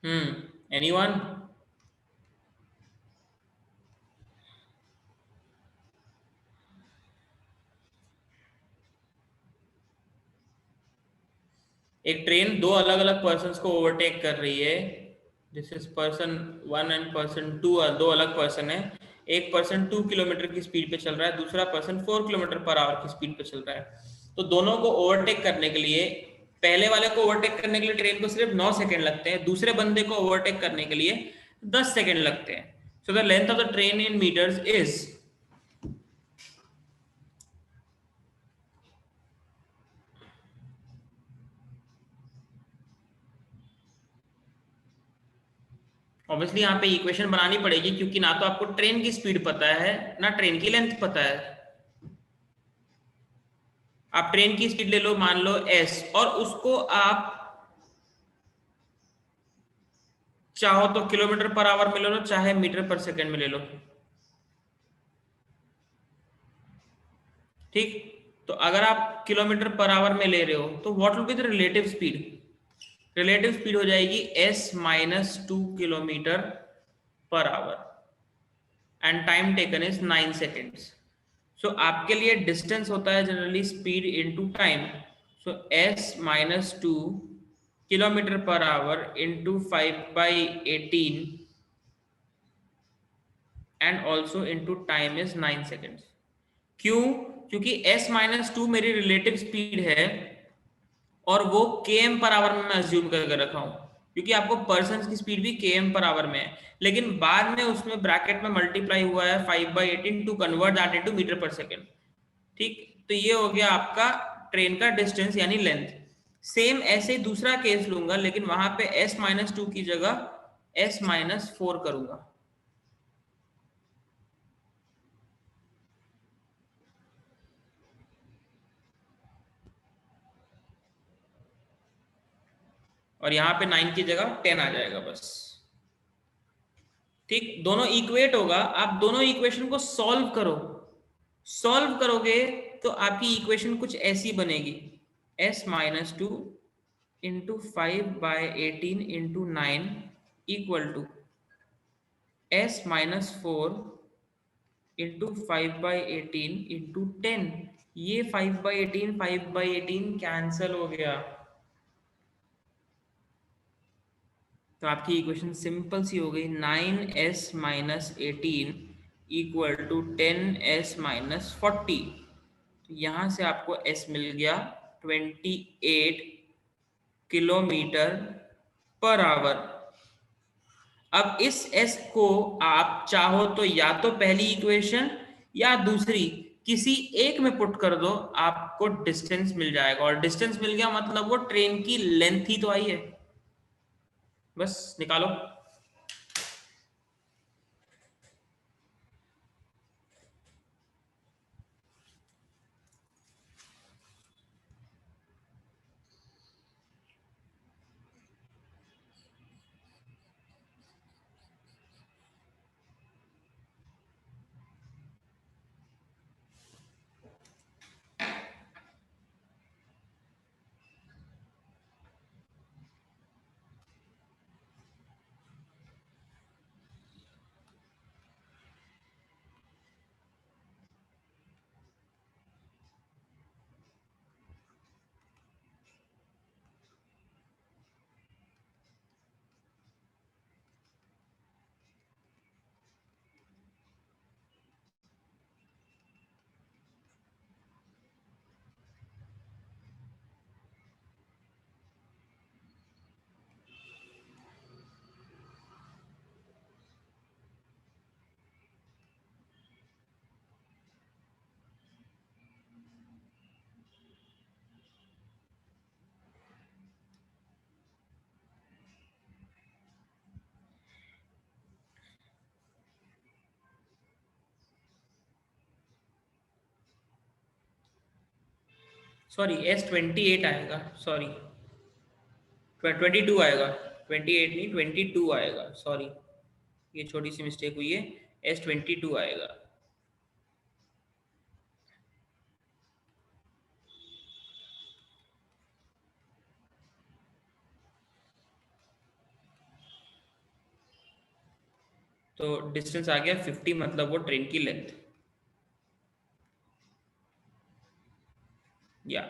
एनीवन? एक ट्रेन दो अलग अलग पर्सन्स को ओवरटेक कर रही है। This is person 1 and person 2, दो अलग पर्सन है। एक पर्सन 2 किलोमीटर की स्पीड पे चल रहा है, दूसरा पर्सन 4 किलोमीटर पर आवर की स्पीड पे चल रहा है। तो दोनों को ओवरटेक करने के लिए, पहले वाले को ओवरटेक करने के लिए ट्रेन को सिर्फ 9 सेकंड लगते हैं, दूसरे बंदे को ओवरटेक करने के लिए 10 सेकंड लगते हैं। So the length of the train in meters is, obviously यहाँ पे इक्वेशन बनानी पड़ेगी, क्योंकि ना तो आपको ट्रेन की स्पीड पता है ना ट्रेन की लेंथ पता है। आप ट्रेन की स्पीड ले लो, मान लो s, और उसको आप चाहो तो किलोमीटर पर आवर में ले लो, चाहे मीटर पर सेकंड में ले लो। ठीक, तो अगर आप किलोमीटर पर आवर में ले रहे हो तो what will be the relative speed? Relative speed हो जाएगी s minus 2 kilometre per hour and time taken is 9 seconds. So आपके लिए डिस्टेंस होता है generally speed into time. So s minus 2 kilometre per hour into 5/18 and also into time is 9 seconds. क्यों? क्योंकि s minus 2 मेरी relative speed है और वो km पर आवर में मैं अज्यूम करके रखा हूं, क्योंकि आपको पर्सन की स्पीड भी km पर आवर में है, लेकिन बाद में उसमें ब्रैकेट में मल्टीप्लाई हुआ है 5/18 to convert that into meter per second. ठीक, तो ये हो गया आपका ट्रेन का डिस्टेंस यानी लेंथ। सेम ऐसे दूसरा केस लूंगा, लेकिन वहां पे s माइनस 2 की जगह s माइनस 4 करूंगा। और यहाँ पे 9 की जगह 10 आ जाएगा बस। ठीक, दोनों इक्वेट होगा, आप दोनों इक्वेशन को सॉल्व करो। सॉल्व करोगे तो आपकी इक्वेशन कुछ ऐसी बनेगी, s minus 2 into 5/18 into 9 equal to s minus 4 into 5/18 into 10। ये 5/18 कैंसल हो गया, तो आपकी इक्वेशन सिंपल सी हो गई, 9s minus 18 equal to 10s minus 40। तो यहाँ से आपको s मिल गया 28 किलोमीटर पर आवर। अब इस s को आप चाहो तो या तो पहली इक्वेशन या दूसरी किसी एक में पुट कर दो, आपको डिस्टेंस मिल जाएगा। और डिस्टेंस मिल गया मतलब वो ट्रेन की लेंथ ही तो आई है, बस निकालो। सॉरी S28 आएगा, सॉरी 22 आएगा, 28 नहीं 22 आएगा, सॉरी ये छोटी सी मिस्टेक हुई है, S22 आएगा। तो डिस्टेंस आ गया 50, मतलब वो ट्रेन की लेंथ। या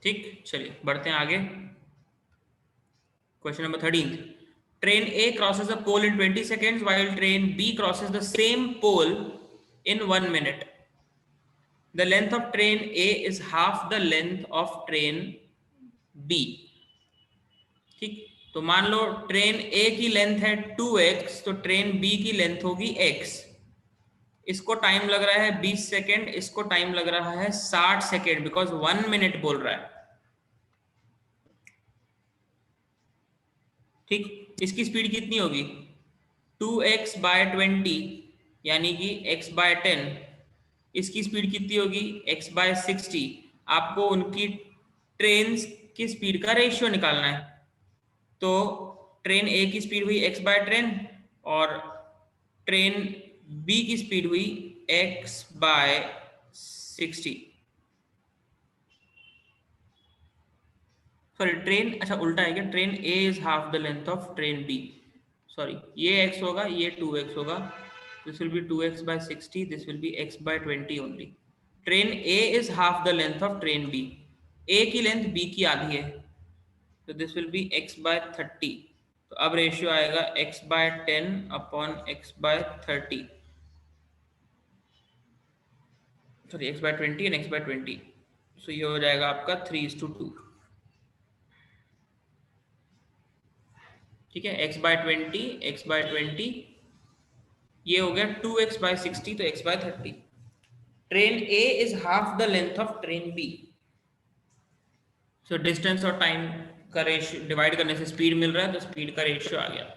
ठीक, चलिए बढ़ते हैं आगे। Question number 13, train A crosses a pole in 20 seconds while train B crosses the same pole in 1 minute. The length of train A is half the length of train B. ठीक, तो मान लो train A की length है 2x, तो train B की length होगी x। इसको time लग रहा है 20 सेकेंड, इसको टाइम लग रहा है 60 सेकेंड, बिकॉज 1 मिनट बोल रहा है। ठीक, इसकी स्पीड कितनी होगी 2x/20 यानी कि x/10। इसकी स्पीड कितनी होगी x/60। आपको उनकी ट्रेन की स्पीड का रेशियो निकालना है। तो ट्रेन A की स्पीड हुई x/10 और ट्रेन B की स्पीड हुई x/60। सॉरी ट्रेन, अच्छा उल्टा है क्या, train A is half the length of train B। Sorry, ये x होगा, ये 2x होगा, this will B 2x/60, this will B x/20 only. Train A is half the length of train B। A की length B की आधी है, तो this will B x/30। तो अब रेशियो आएगा x/10 upon x/30, sorry x/20 and x/20। सो ये हो जाएगा आपका 3:2। ठीक है, x/20 ये हो गया 2x/60, तो x/30। Train A is half the length of train B। So distance और टाइम का रेशियो डिवाइड करने से स्पीड मिल रहा है, तो स्पीड का रेशियो आ गया।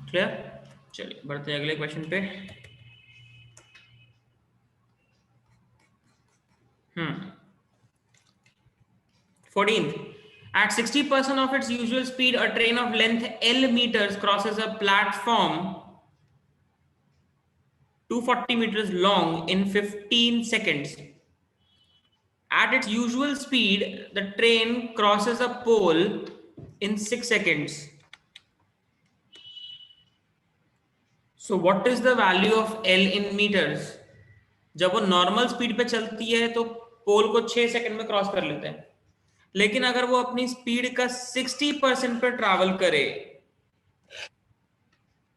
क्लियर, चलिए बढ़ते हैं अगले क्वेश्चन पे। 14th, at 60% of its usual speed, a train of length L meters crosses a platform 240 meters long in 15 seconds. At its usual speed, the train crosses a pole in 6 seconds. So what is the value of L in meters? जब वो normal speed पे चलती है तो पोल को 6 second में cross कर लेते हैं, लेकिन अगर वो अपनी स्पीड का 60% पे ट्रैवल करे,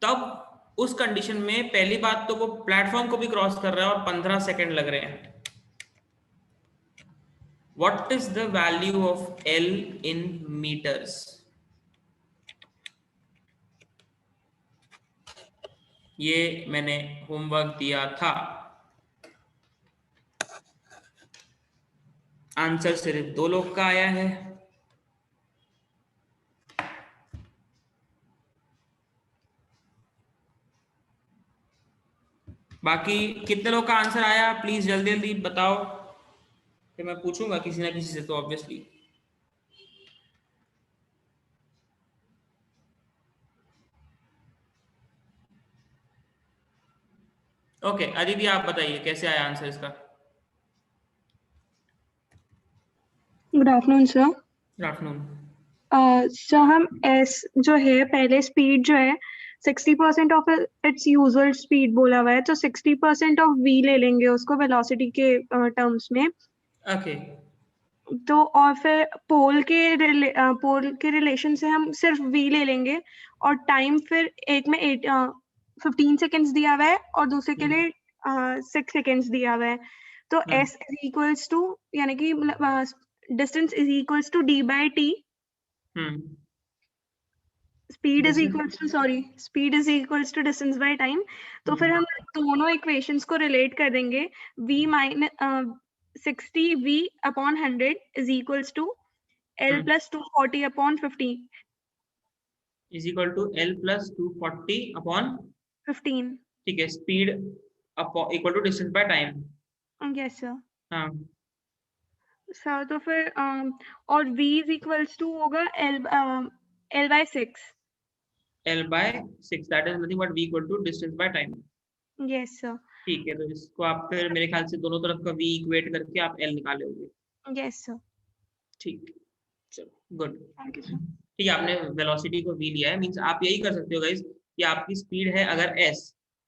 तब उस कंडीशन में पहली बात तो वो प्लेटफॉर्म को भी क्रॉस कर रहा है और 15 सेकंड लग रहे हैं। What is the value of L in meters? ये मैंने होमवर्क दिया था। आंसर सिर्फ 2 लोग का आया है। बाकी कितने लोग का आंसर आया, प्लीज जल्दी जल्दी बताओ, फिर मैं पूछूंगा किसी ना किसी से, तो ऑब्वियसली। ओके, अदिति आप बताइए कैसे आया आंसर इसका। Good afternoon sir. Good afternoon. Sir हम एस जो है पहले स्पीड जो है 60% ऑफ इट्स यूजुअल स्पीड बोला हुआ है, तो 60% ऑफ वी ले लेंगे उसको वेलोसिटी के टर्म्स में। ओके, तो और फिर पोल के रिलेशन से हम सिर्फ v ले लेंगे और टाइम फिर एक में 15 सेकेंड्स दिया हुआ है और दूसरे के लिए 6 सेकेंड्स दिया हुआ है। तो s इज इक्वल्स टू यानी कि distance is equals to d by t, speed is equals to distance by time. तो फिर हम दोनों इक्वेशंस को रिलेट कर देंगे। v minus 60 v upon 100 is equals to l plus 240 upon 15 is equal to l plus 240 upon 15। ठीक है, speed equal to distance by time. Yes sir. हाँ सर तो फिर और v इज इक्वल्स टू होगा l by 6। l by 6 that is nothing but v equal to distance by time. Yes sir. ठीक है, तो इसको आप फिर मेरे ख्याल से दोनों तरफ का v इक्वेट करके आप l निकालोगे। Yes sir. ठीक, चलो गुड। Thank you sir. ठीक है, आपने वेलोसिटी को v लिया है, मींस आप यही कर सकते हो गाइस कि आपकी स्पीड है अगर s,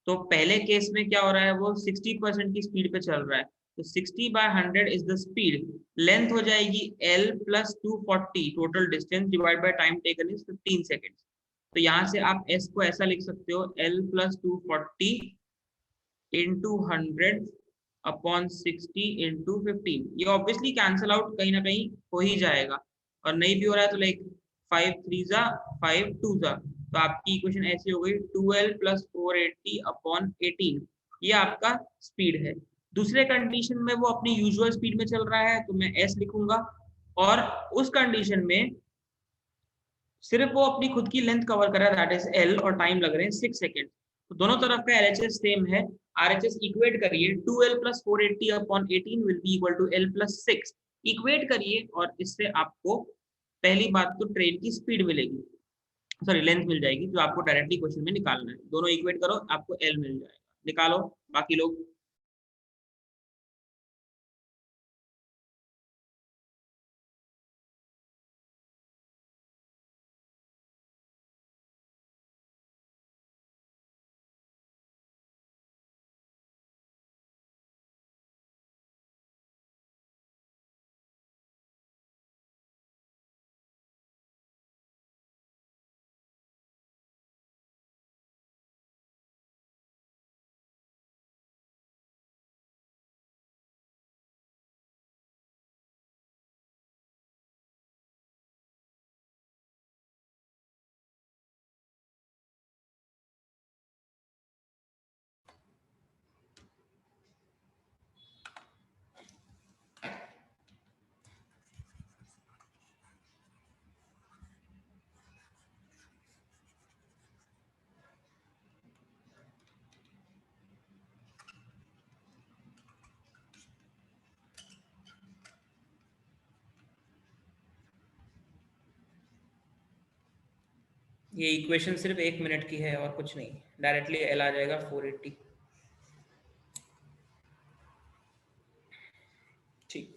तो पहले केस में क्या हो रहा है, वो 60% की स्पीड पे चल रहा है, तो 60 by 100 is the speed. Length हो जाएगी l plus 240, total distance divide by time taken is 15 seconds. तो यहाँ से आप s को ऐसा लिख सकते हो l plus 240 into 100 upon 60 into 15। ये ऑब्वियसली कैंसिल आउट कहीं ना कहीं हो ही जाएगा, और नहीं भी हो रहा है तो लाइक 5 3 जा 5 2 जा, तो आपकी इक्वेशन ऐसी हो गई 2l प्लस 480 अपॉन 18। ये आपका स्पीड है। दूसरे कंडीशन में वो अपनी यूजुअल स्पीड में चल रहा है, तो मैं s लिखूंगा, और उस कंडीशन में सिर्फ वो अपनी खुद की लेंथ कवर कर रहा है, दैट इज l, और टाइम लग रहे हैं 6 सेकेंड। तो दोनों तरफ का LHS सेम है, RHS इक्वेट करिए, 2l plus 480 upon 18 will be equal to l plus 6। Equate करिए और इससे आपको पहली बात तो ट्रेन की स्पीड मिलेगी, सॉरी लेंथ मिल जाएगी, जो आपको डायरेक्टली क्वेश्चन में निकालना है। दोनों इक्वेट करो, आपको l मिल जाएगा, निकालो बाकी लोग। ये इक्वेशन सिर्फ 1 मिनट की है और कुछ नहीं, डायरेक्टली l आ जाएगा 480। ठीक,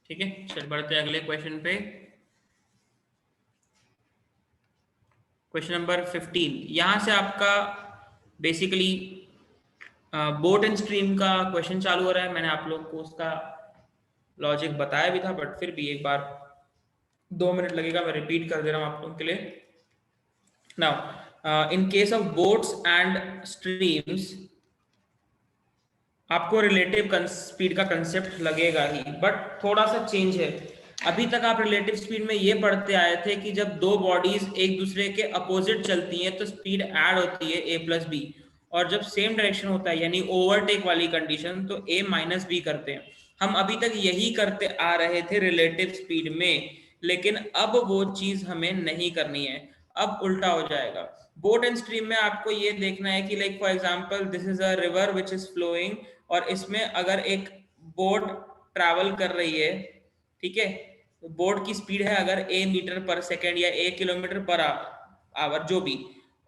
ठीक है, चल बढ़ते हैं अगले क्वेश्चन पे। क्वेश्चन नंबर 15, यहाँ से आपका बेसिकली बोट एंड स्ट्रीम का क्वेश्चन चालू हो रहा है। मैंने आप लोग को उसका लॉजिक बताया भी था, बट फिर भी एक बार 2 मिनट लगेगा, मैं रिपीट कर दे रहा हूँ आप लोगों के लिए। Now in case of boats and streams आपको रिलेटिव स्पीड का कंसेप्ट लगेगा ही, बट थोड़ा सा चेंज है। अभी तक आप रिलेटिव स्पीड में ये पढ़ते आए थे कि जब दो बॉडीज एक दूसरे के अपोजिट चलती हैं तो स्पीड ऐड होती है a प्लस बी, और जब सेम डायरेक्शन होता है यानी ओवरटेक वाली कंडीशन तो a माइनस बी करते हैं। हम अभी तक यही करते आ रहे थे रिलेटिव स्पीड में, लेकिन अब वो चीज हमें नहीं करनी है। अब उल्टा हो जाएगा। बोट एंड स्ट्रीम में आपको ये देखना है कि like for example this is a river which is flowing, और इसमें अगर एक बोट ट्रैवल कर रही है, ठीक है, बोट की स्पीड है अगर a मीटर पर सेकेंड या a किलोमीटर पर आवर जो भी,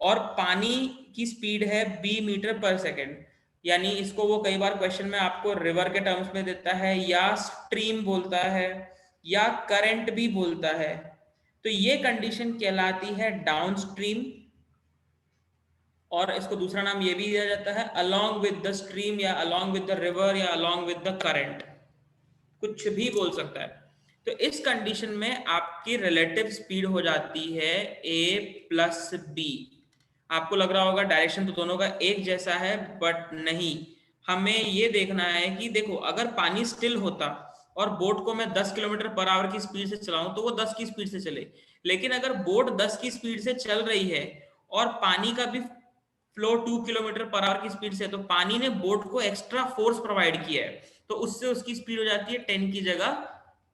और पानी की स्पीड है b मीटर पर सेकेंड, यानी इसको वो कई बार क्वेश्चन में आपको रिवर के टर्म्स में देता है, या स्ट्रीम बोलता है, या करंट भी बोलता है, तो ये कंडीशन कहलाती है डाउनस्ट्रीम, और इसको दूसरा नाम ये भी दिया जाता है अलोंग विद द स्ट्रीम, या अलोंग विद द रिवर, या अलोंग विद द करंट, कुछ भी बोल सकता है। तो इस कंडीशन में आपकी रिलेटिव स्पीड हो जाती है a प्लस बी। आपको लग रहा होगा डायरेक्शन तो दोनों का एक जैसा है, बट नहीं, हमें ये देखना है कि देखो अगर पानी स्टिल होता और बोट को मैं 10 किलोमीटर पर आवर की स्पीड से चलाऊं तो वो 10 की स्पीड से चले, लेकिन अगर बोट 10 की स्पीड से चल रही है और पानी का भी फ्लो 2 किलोमीटर पर आवर की स्पीड से, तो पानी ने बोट को एक्स्ट्रा फोर्स प्रोवाइड किया है, तो उससे उसकी स्पीड हो जाती है 10 की जगह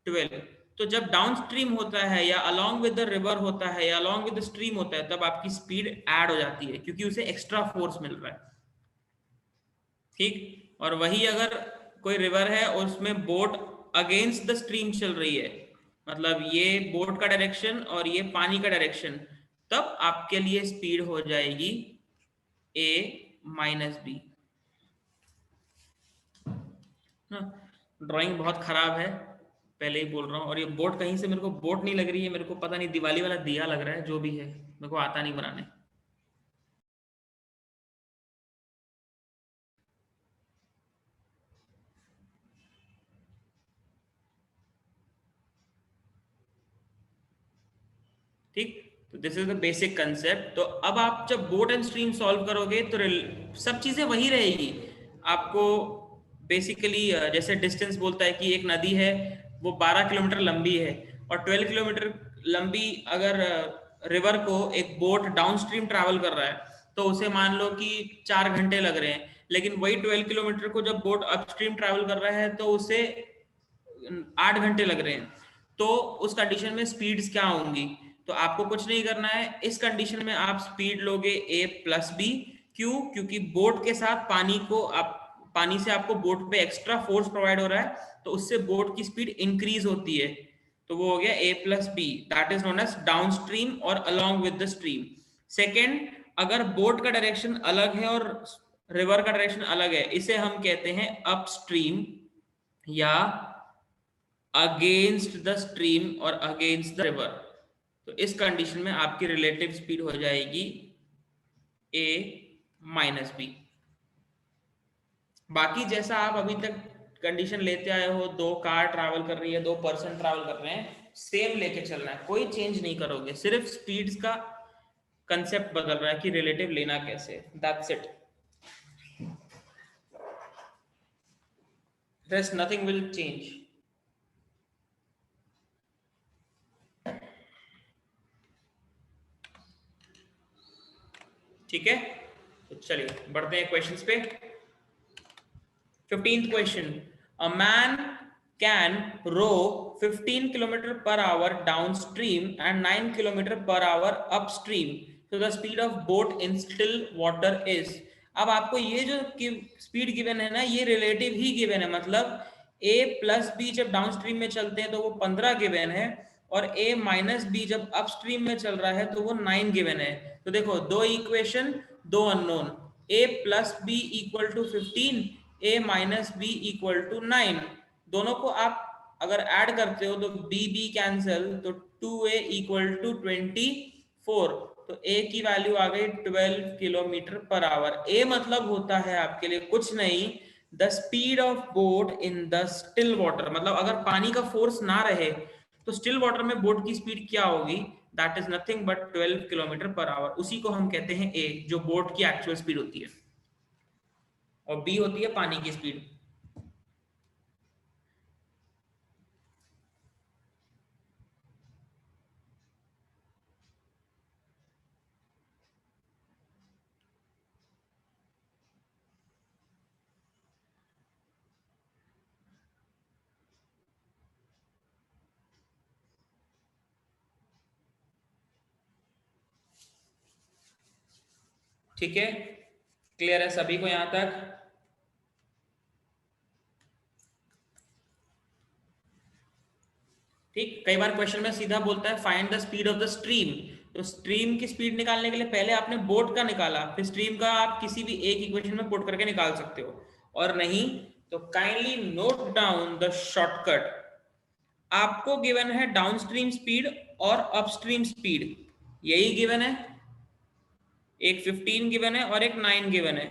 12। तो जब डाउनस्ट्रीम होता है या अलोंग विद द रिवर होता है या अलोंग विद द स्ट्रीम होता है, तब आपकी स्पीड ऐड हो जाती है क्योंकि उसे एक्स्ट्रा फोर्स मिल रहा है, ठीक। और वही अगर कोई रिवर है और उसमें बोट अगेंस्ट द स्ट्रीम चल रही है, मतलब ये बोट का डायरेक्शन और ये पानी का डायरेक्शन, तब आपके लिए स्पीड हो जाएगी a माइनस बी। ड्राइंग बहुत खराब है, पहले ही बोल रहा हूँ, और ये बोट कहीं से मेरे को बोट नहीं लग रही है, मेरे को पता नहीं दिवाली वाला दिया लग रहा है, जो भी है मेरे को आता नहीं बनाने। ठीक, तो this is the basic concept. तो अब आप जब बोट एंड स्ट्रीम सॉल्व करोगे तो सब चीजें वही रहेगी। आपको बेसिकली जैसे डिस्टेंस बोलता है कि एक नदी है वो 12 किलोमीटर लंबी है, और 12 किलोमीटर लंबी अगर रिवर को एक बोट डाउन स्ट्रीम ट्रैवल कर रहा है तो उसे मान लो कि 4 घंटे लग रहे हैं, लेकिन वही 12 किलोमीटर को जब बोट अपस्ट्रीम ट्रैवल कर रहा है तो उसे 8 घंटे लग रहे हैं। तो उस कंडीशन में स्पीड्स क्या होंगी? तो आपको कुछ नहीं करना है, इस कंडीशन में आप स्पीड लोगे a प्लस बी। क्यों? क्योंकि बोट के साथ पानी से आपको बोट पे एक्स्ट्रा फोर्स प्रोवाइड हो रहा है, तो उससे बोट की स्पीड इंक्रीज होती है, तो वो हो गया a plus B, that is known as downstream और along with the stream. Second, अगर बोट का डायरेक्शन अलग है और रिवर का डायरेक्शन अलग है, इसे हम कहते हैं अपस्ट्रीम या अगेंस्ट द स्ट्रीम और अगेंस्ट द रिवर। तो इस कंडीशन में आपकी रिलेटिव स्पीड हो जाएगी a माइनस बी। बाकी जैसा आप अभी तक कंडीशन लेते आए हो, 2 कार ट्रैवल कर रही है, 2 पर्सन ट्रैवल कर रहे हैं, सेम लेके चलना है, कोई चेंज नहीं करोगे, सिर्फ स्पीड्स का कंसेप्ट बदल रहा है कि रिलेटिव लेना कैसे, that's it, there's nothing will change। ठीक है, तो चलिए बढ़ते हैं क्वेश्चंस पे। 15th question, a man can row 15 km per hour downstream and 9 km per hour upstream, so the speed of boat in still water is। अब आपको ये जो स्पीड गिवन है ना, ये रिलेटिव ही गिवन है, मतलब a प्लस बी जब डाउनस्ट्रीम में चलते हैं तो वो 15 गिवन है, और a माइनस बी जब अपस्ट्रीम में चल रहा है तो वो 9 गिवन है। तो देखो, 2 equation 2 unknown, a plus B equal to 15, a minus B equal to 9, दोनों को आप अगर ऐड करते हो तो b b कैंसिल, तो 2a इक्वल टू 24, तो a की वैल्यू आ गई 12 किलोमीटर पर आवर। a मतलब होता है आपके लिए कुछ नहीं, the speed of boat in the still water, मतलब अगर पानी का फोर्स ना रहे तो स्टिल वाटर में बोट की स्पीड क्या होगी, that is nothing but 12 kilometre per our, उसी को हम कहते हैं a, जो बोट की एक्चुअल स्पीड होती है, और b होती है पानी की स्पीड। ठीक है, क्लियर है सभी को यहां तक? ठीक, कई बार क्वेश्चन में सीधा बोलता है find the speed of the stream, तो स्ट्रीम की स्पीड निकालने के लिए पहले आपने बोट का निकाला, फिर स्ट्रीम का आप किसी भी एक इक्वेशन में पुट करके निकाल सकते हो, और नहीं तो kindly note down the shortcut. आपको गिवन है डाउनस्ट्रीम स्पीड और अपस्ट्रीम स्पीड, यही गिवन है, एक 15 गिवन है और एक 9 गिवन है।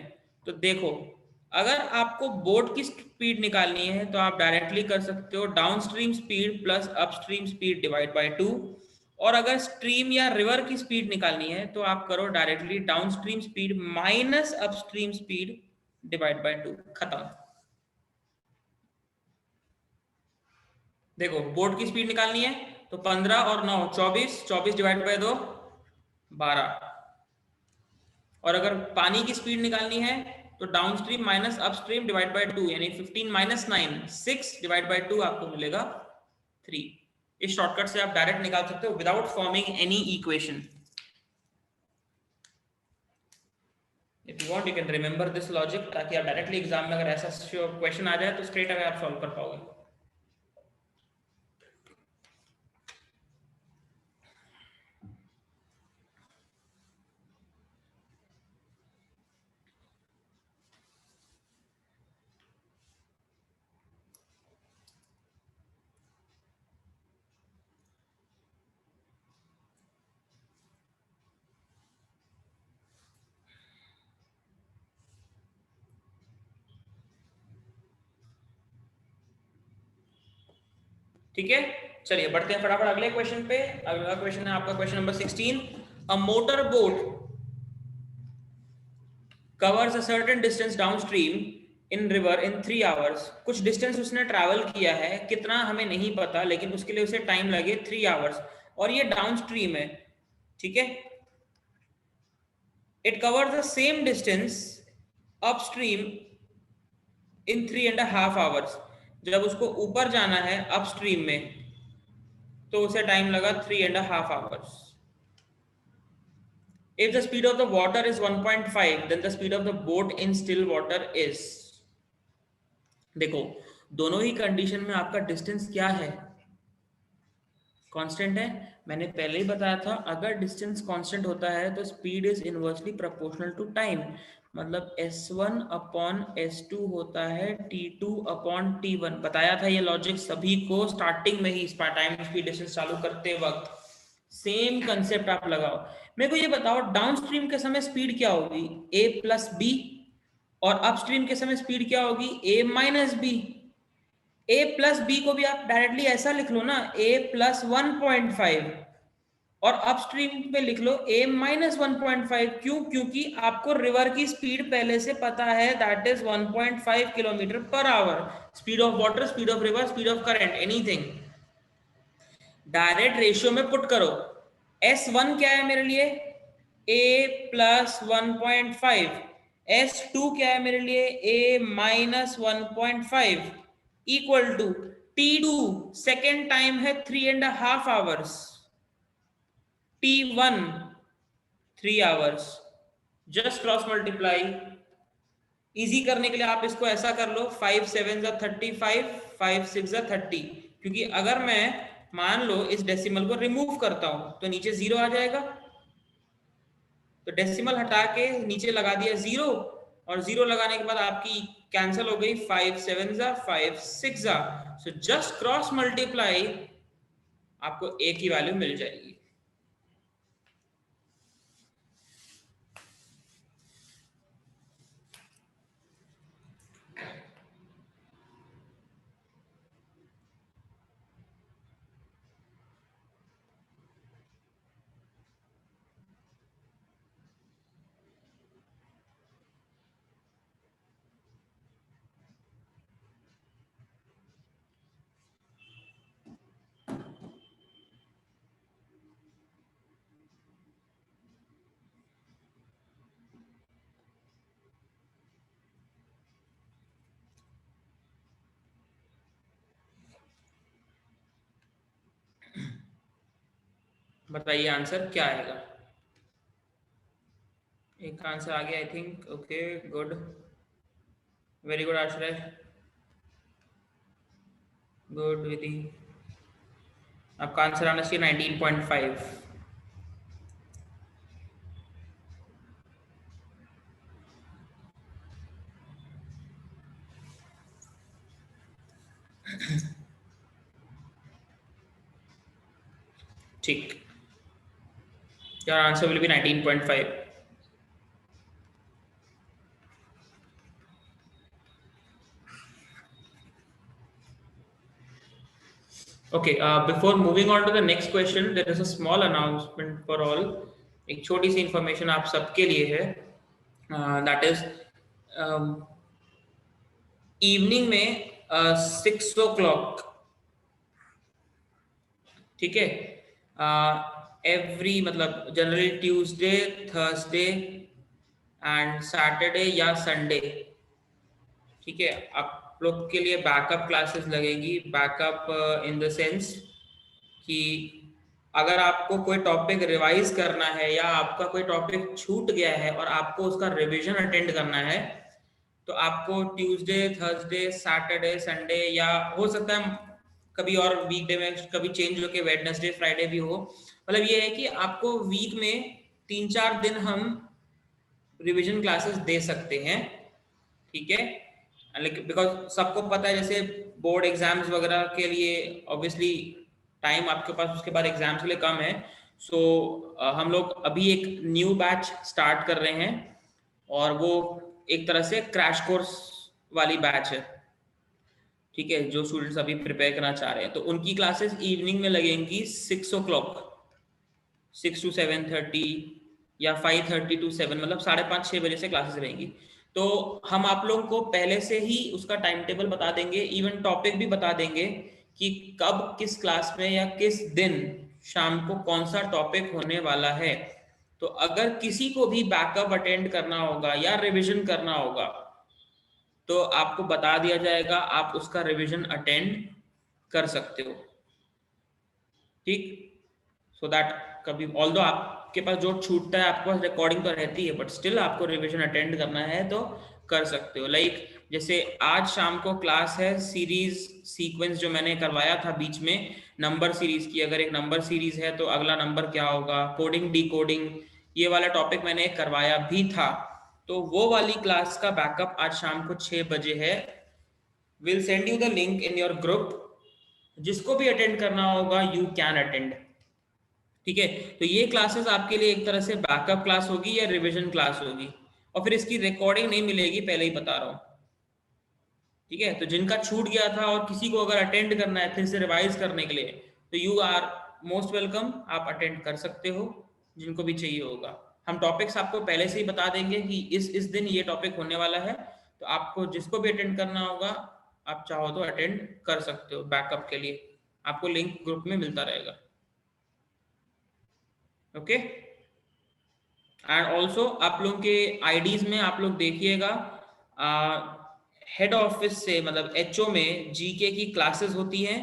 तो देखो, अगर आपको बोट की स्पीड निकालनी है तो आप डायरेक्टली कर सकते हो downstream speed plus upstream speed divide by 2, और अगर स्ट्रीम या रिवर की स्पीड निकालनी है तो आप करो directly downstream speed minus upstream speed divide by 2, खत्म। देखो, बोट की स्पीड निकालनी है तो 15 और 9 24, 24 डिवाइड बाय 2 12, और अगर पानी की स्पीड निकालनी है तो downstream minus upstream divide by 2, यानी 15 माइनस 9 6 डिवाइड बाय 2 आपको मिलेगा 3। इस शॉर्टकट से आप डायरेक्ट निकाल सकते हो without forming any equation. If you want you can remember this logic, ताकि आप डायरेक्टली एग्जाम में अगर ऐसा क्वेश्चन आ जाए तो स्ट्रेट अवे आप सॉल्व कर पाओगे। ठीक है, चलिए बढ़ते हैं फटाफट अगले क्वेश्चन पे। अगला क्वेश्चन है आपका question number 16। A motor boat covers a certain distance downstream in river in 3 hours. कुछ डिस्टेंस उसने ट्रैवल किया है, कितना हमें नहीं पता, लेकिन उसके लिए उसे टाइम लगे 3 आवर्स, और ये डाउनस्ट्रीम है। ठीक है, it covers the same distance upstream in 3.5 hours. जब उसको ऊपर जाना है अपस्ट्रीम में तो उसे टाइम लगा 3.5 hours. If the speed of the water is 1.5, then the speed of the boat in still water is। देखो, दोनों ही कंडीशन में आपका डिस्टेंस क्या है? कांस्टेंट है। मैंने पहले ही बताया था, अगर डिस्टेंस कांस्टेंट होता है तो speed is inversely proportional to time, मतलब s1 अपॉन s2 होता है t2 अपॉन t1। बताया था ये लॉजिक सभी को स्टार्टिंग में ही, टाइम स्पीड डिस्टेंस चालू करते वक्त। सेम कंसेप्ट आप लगाओ। मेरे को ये बताओ, डाउनस्ट्रीम के समय स्पीड क्या होगी? a प्लस बी, और अपस्ट्रीम के समय स्पीड क्या होगी? a minus B. a plus B को भी आप डायरेक्टली ऐसा लिख लो ना, a प्लस 1.5, और अपस्ट्रीम पे लिख लो a माइनस 1.5। क्यों? क्योंकि आपको रिवर की स्पीड पहले से पता है, that is 1.5 kilometre per our. Speed of water, speed of river, speed of current, anything direct ratio में पुट करो। S1 क्या है मेरे लिए? a plus 1.5। S2 क्या है मेरे लिए? a minus 1.5 equal to T2 second time है 3.5 hours, T1 3 hours. Just cross multiply. Easy करने के लिए आप इसको ऐसा कर लो, 5 7 35, 5 6 30। क्योंकि अगर मैं मान लो इस डेसिमल को रिमूव करता हूं तो नीचे 0 आ जाएगा, तो डेसिमल हटा के नीचे लगा दिया 0, और 0 लगाने के बाद आपकी कैंसिल हो गई, 5 7 5 6। सो जस्ट क्रॉस मल्टीप्लाई, आपको a की वैल्यू मिल जाएगी। बताइए आंसर क्या आएगा? एक आंसर आ गया I think. Okay good, very good आश्रय, गुड विधि। आपका आंसर आना चाहिए 19.5। ठीक, your answer will be 19.5। Okay, before moving on to the next question, there is a small announcement for all. एक छोटी सी इंफॉर्मेशन आप सबके लिए है, दैट इज इवनिंग में 6 o'clock, ठीक है, एवरी मतलब generally Tuesday, Thursday and Saturday या संडे, ठीक है, आप लोग के लिए बैकअप क्लासेस लगेगी। बैकअप इन द सेंस कि अगर आपको कोई टॉपिक रिवाइज करना है या आपका कोई टॉपिक छूट गया है और आपको उसका रिवीजन अटेंड करना है, तो आपको ट्यूसडे, थर्सडे, सैटरडे, संडे या हो सकता है कभी और वीकडे में कभी चेंज होके वेडनेसडे, फ्राइडे भी हो। मतलब ये है कि आपको वीक में 3-4 दिन हम रिवीजन क्लासेस दे सकते हैं, ठीक है। लेकिन बिकॉज सबको पता है जैसे बोर्ड एग्जाम्स वगैरह के लिए ऑब्वियसली टाइम आपके पास उसके बाद एग्जाम्स के लिए कम है। सो हम लोग अभी एक न्यू बैच स्टार्ट कर रहे हैं और वो एक तरह से क्रैश कोर्स वाली बैच है, ठीक है, जो स्टूडेंट्स अभी प्रिपेयर करना चाह रहे हैं। तो उनकी क्लासेस इवनिंग में लगेंगी 6 o'clock, 6 to 7:30 या 5:30 to 7, मतलब 5:30-6 बजे से क्लासेस रहेंगी। तो हम आप लोगों को पहले से ही उसका टाइम टेबल बता देंगे, इवन टॉपिक भी बता देंगे कि कब किस क्लास में या किस दिन शाम को कौन सा टॉपिक होने वाला है। तो अगर किसी को भी बैकअप अटेंड करना होगा या रिवीजन करना होगा तो आपको बता दिया जाएगा, आप उसका रिवीजन अटेंड कर सकते हो, ठीक। सो दैट कभी ऑल्दो आपके पास जो छूटता है आपके पास रिकॉर्डिंग तो रहती है, बट स्टिल आपको रिवीजन अटेंड करना है तो कर सकते हो। लाइक जैसे आज शाम को क्लास है सीरीज सीक्वेंस जो मैंने करवाया था बीच में नंबर सीरीज की, अगर एक नंबर सीरीज है तो अगला नंबर क्या होगा, कोडिंग डिकोडिंग, ये वाला टॉपिक मैंने करवाया भी था। तो वो वाली क्लास का बैकअप आज शाम को 6 बजे है। Will send you the link in your group, जिसको भी अटेंड करना होगा यू कैन अटेंड, ठीक है। तो ये क्लासेस आपके लिए एक तरह से बैकअप क्लास होगी या रिवीजन क्लास होगी, और फिर इसकी रिकॉर्डिंग नहीं मिलेगी, पहले ही बता रहा हूँ, ठीक है। तो जिनका छूट गया था और किसी को अगर अटेंड करना है फिर से रिवाइज करने के लिए, तो यू आर मोस्ट वेलकम, आप अटेंड कर सकते हो जिनको भी चाहिए होगा। हम टॉपिक्स आपको पहले से ही बता देंगे कि इस दिन ये टॉपिक होने वाला है, तो आपको जिसको भी अटेंड करना होगा आप चाहो तो अटेंड कर सकते हो। बैकअप के लिए आपको लिंक ग्रुप में मिलता रहेगा, ओके। एंड ऑल्सो आप लोग के आईडीज में आप लोग देखिएगा हेड ऑफिस से मतलब एचओ में जीके की क्लासेस होती हैं,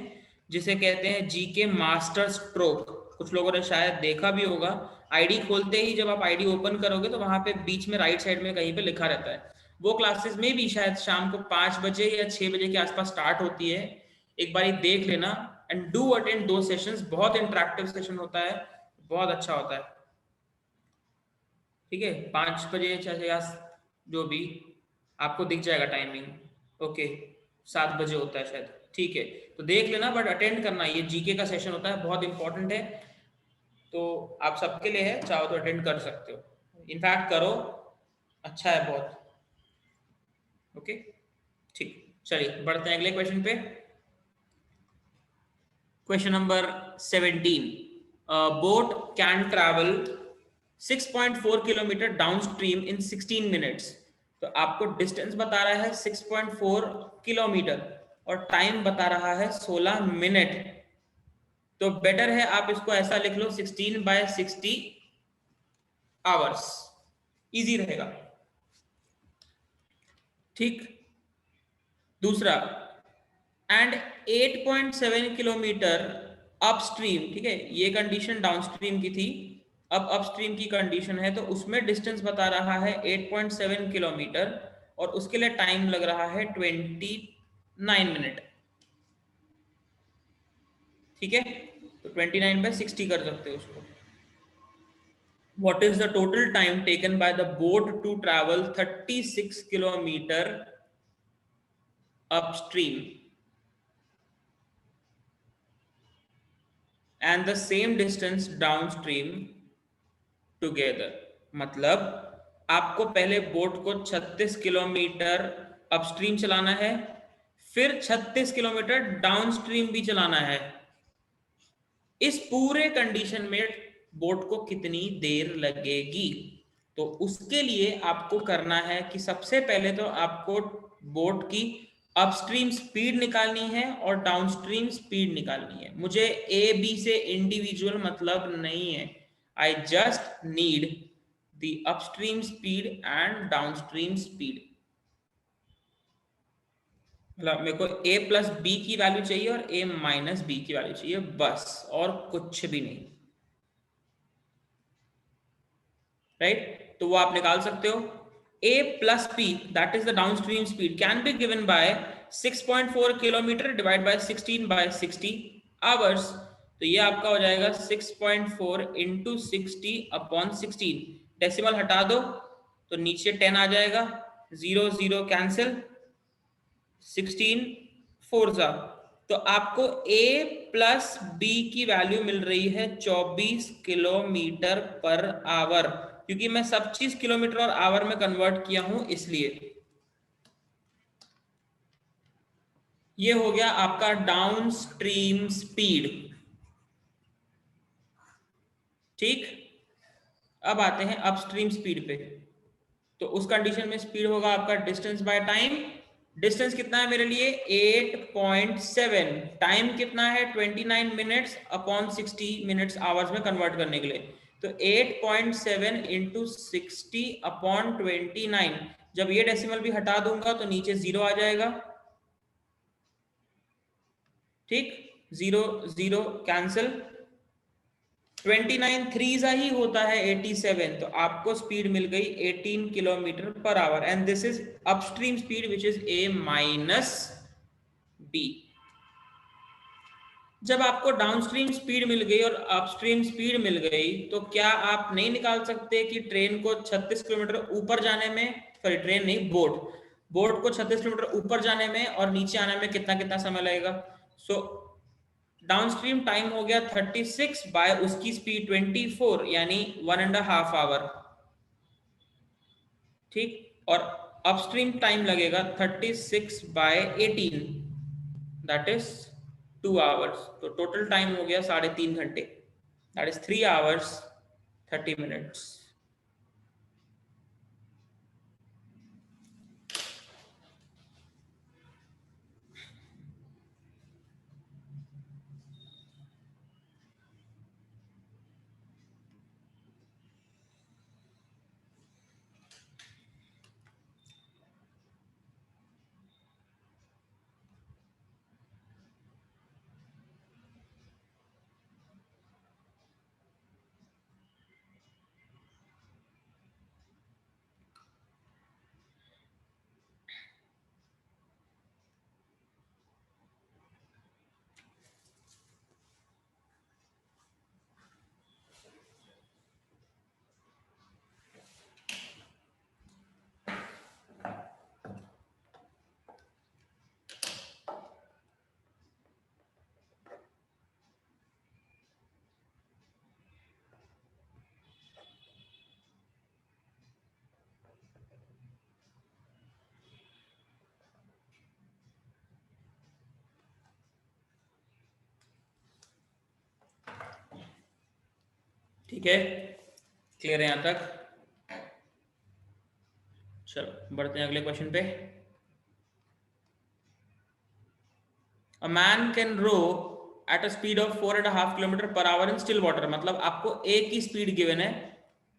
जिसे कहते हैं जीके मास्टर स्ट्रोक। कुछ लोगों ने शायद देखा भी होगा, आईडी खोलते ही जब आप आईडी ओपन करोगे तो वहां पे बीच में राइट साइड में कहीं पे लिखा रहता है। वो क्लासेस में भी शायद शाम को 5 बजे या 6 बजे के आसपास स्टार्ट होती है, एक बार देख लेना एंड डू अटेंड दो सेशंस। बहुत इंटरेक्टिव सेशन होता है, बहुत अच्छा होता है, ठीक है। 5 बजे या जो भी आपको दिख जाएगा टाइमिंग, ओके 7 बजे होता है शायद, ठीक है। तो देख लेना, बट अटेंड करना, ये जीके का सेशन होता है, बहुत इंपॉर्टेंट है। तो आप सबके लिए है, चाहो तो अटेंड कर सकते हो, इनफैक्ट करो, अच्छा है बहुत, ओके ठीक। चलिए बढ़ते हैं अगले क्वेश्चन पे। Question number 17, boat can travel 6.4 kilometre downstream in 16 minutes. तो आपको डिस्टेंस बता रहा है 6.4 किलोमीटर और टाइम बता रहा है 16 मिनट। तो बेटर है आप इसको ऐसा लिख लो 16/60 आवर्स, इजी रहेगा, ठीक। दूसरा, एंड 8.7 किलोमीटर अपस्ट्रीम, ठीक है, ये कंडीशन डाउनस्ट्रीम की थी, अब अपस्ट्रीम की कंडीशन है, तो उसमें डिस्टेंस बता रहा है 8.7 किलोमीटर और उसके लिए टाइम लग रहा है 29 मिनट। ठीक है, तो 29/60 कर सकते हो उसको। What is the total time taken by the boat to travel 36 kilometer upstream and the same distance downstream together? मतलब आपको पहले बोट को 36 किलोमीटर अपस्ट्रीम चलाना है, फिर 36 किलोमीटर डाउनस्ट्रीम भी चलाना है। इस पूरे कंडीशन में बोट को कितनी देर लगेगी? तो उसके लिए आपको करना है कि सबसे पहले तो आपको बोट की अपस्ट्रीम स्पीड निकालनी है और डाउनस्ट्रीम स्पीड निकालनी है। मुझे ए बी से इंडिविजुअल मतलब नहीं है, I just need the upstream speed and downstream speed. मतलब मेरे को a प्लस बी की वैल्यू चाहिए और a माइनस बी की वैल्यू चाहिए, बस, और कुछ भी नहीं। राइट, तो वो आप निकाल सकते हो। a plus p that is the downstream speed can be given by 6.4 kilometre divide by 16/60 hours. तो ये आपका हो जाएगा 6.4 इंटू 60/16। डेसिमल हटा दो तो नीचे 10 आ जाएगा, 0 0 कैंसिल, 16 4 जा। तो आपको a प्लस b की वैल्यू मिल रही है 24 किलोमीटर पर आवर, क्योंकि मैं सब चीज किलोमीटर और आवर में कन्वर्ट किया हूं इसलिए। ये हो गया आपका डाउनस्ट्रीम स्पीड। ठीक, अब आते हैं अपस्ट्रीम स्पीड पे। तो उस कंडीशन में स्पीड होगा आपका डिस्टेंस बाय टाइम। डिस्टेंस कितना है मेरे लिए? 8.7। टाइम कितना है? 29 मिनट्स अपॉन 60 मिनट्स आवर्स में कन्वर्ट करने के लिए। तो 8.7 इंटू 60/29। जब ये डेसिमल भी हटा दूंगा तो नीचे 0 आ जाएगा। ठीक, 0 0 कैंसिल, 29 3 ही होता है 87। तो आपको स्पीड मिल गई 18 kilometre per hour and this is upstream speed which is a minus b। जब आपको डाउनस्ट्रीम स्पीड मिल गई और अपस्ट्रीम स्पीड मिल गई तो क्या आप नहीं निकाल सकते कि ट्रेन को 36 किलोमीटर ऊपर जाने में, सॉरी ट्रेन नहीं, बोट को 36 किलोमीटर ऊपर जाने में और नीचे आने में कितना कितना समय लगेगा? सो डाउनस्ट्रीम टाइम हो गया 36 बाय उसकी स्पीड 24, यानी 1.5 आवर। ठीक, और अपस्ट्रीम टाइम लगेगा 36/18 दैट इज 2 आवर्स। तो टोटल टाइम हो गया 3.5 घंटे, दैट इज 3 hours 30 minutes। ठीक है, क्लियर है यहां तक? चलो बढ़ते हैं अगले क्वेश्चन पे। A man can row at a speed of 4.5 kilometre per hour in still water. मतलब आपको a की स्पीड गिवन है,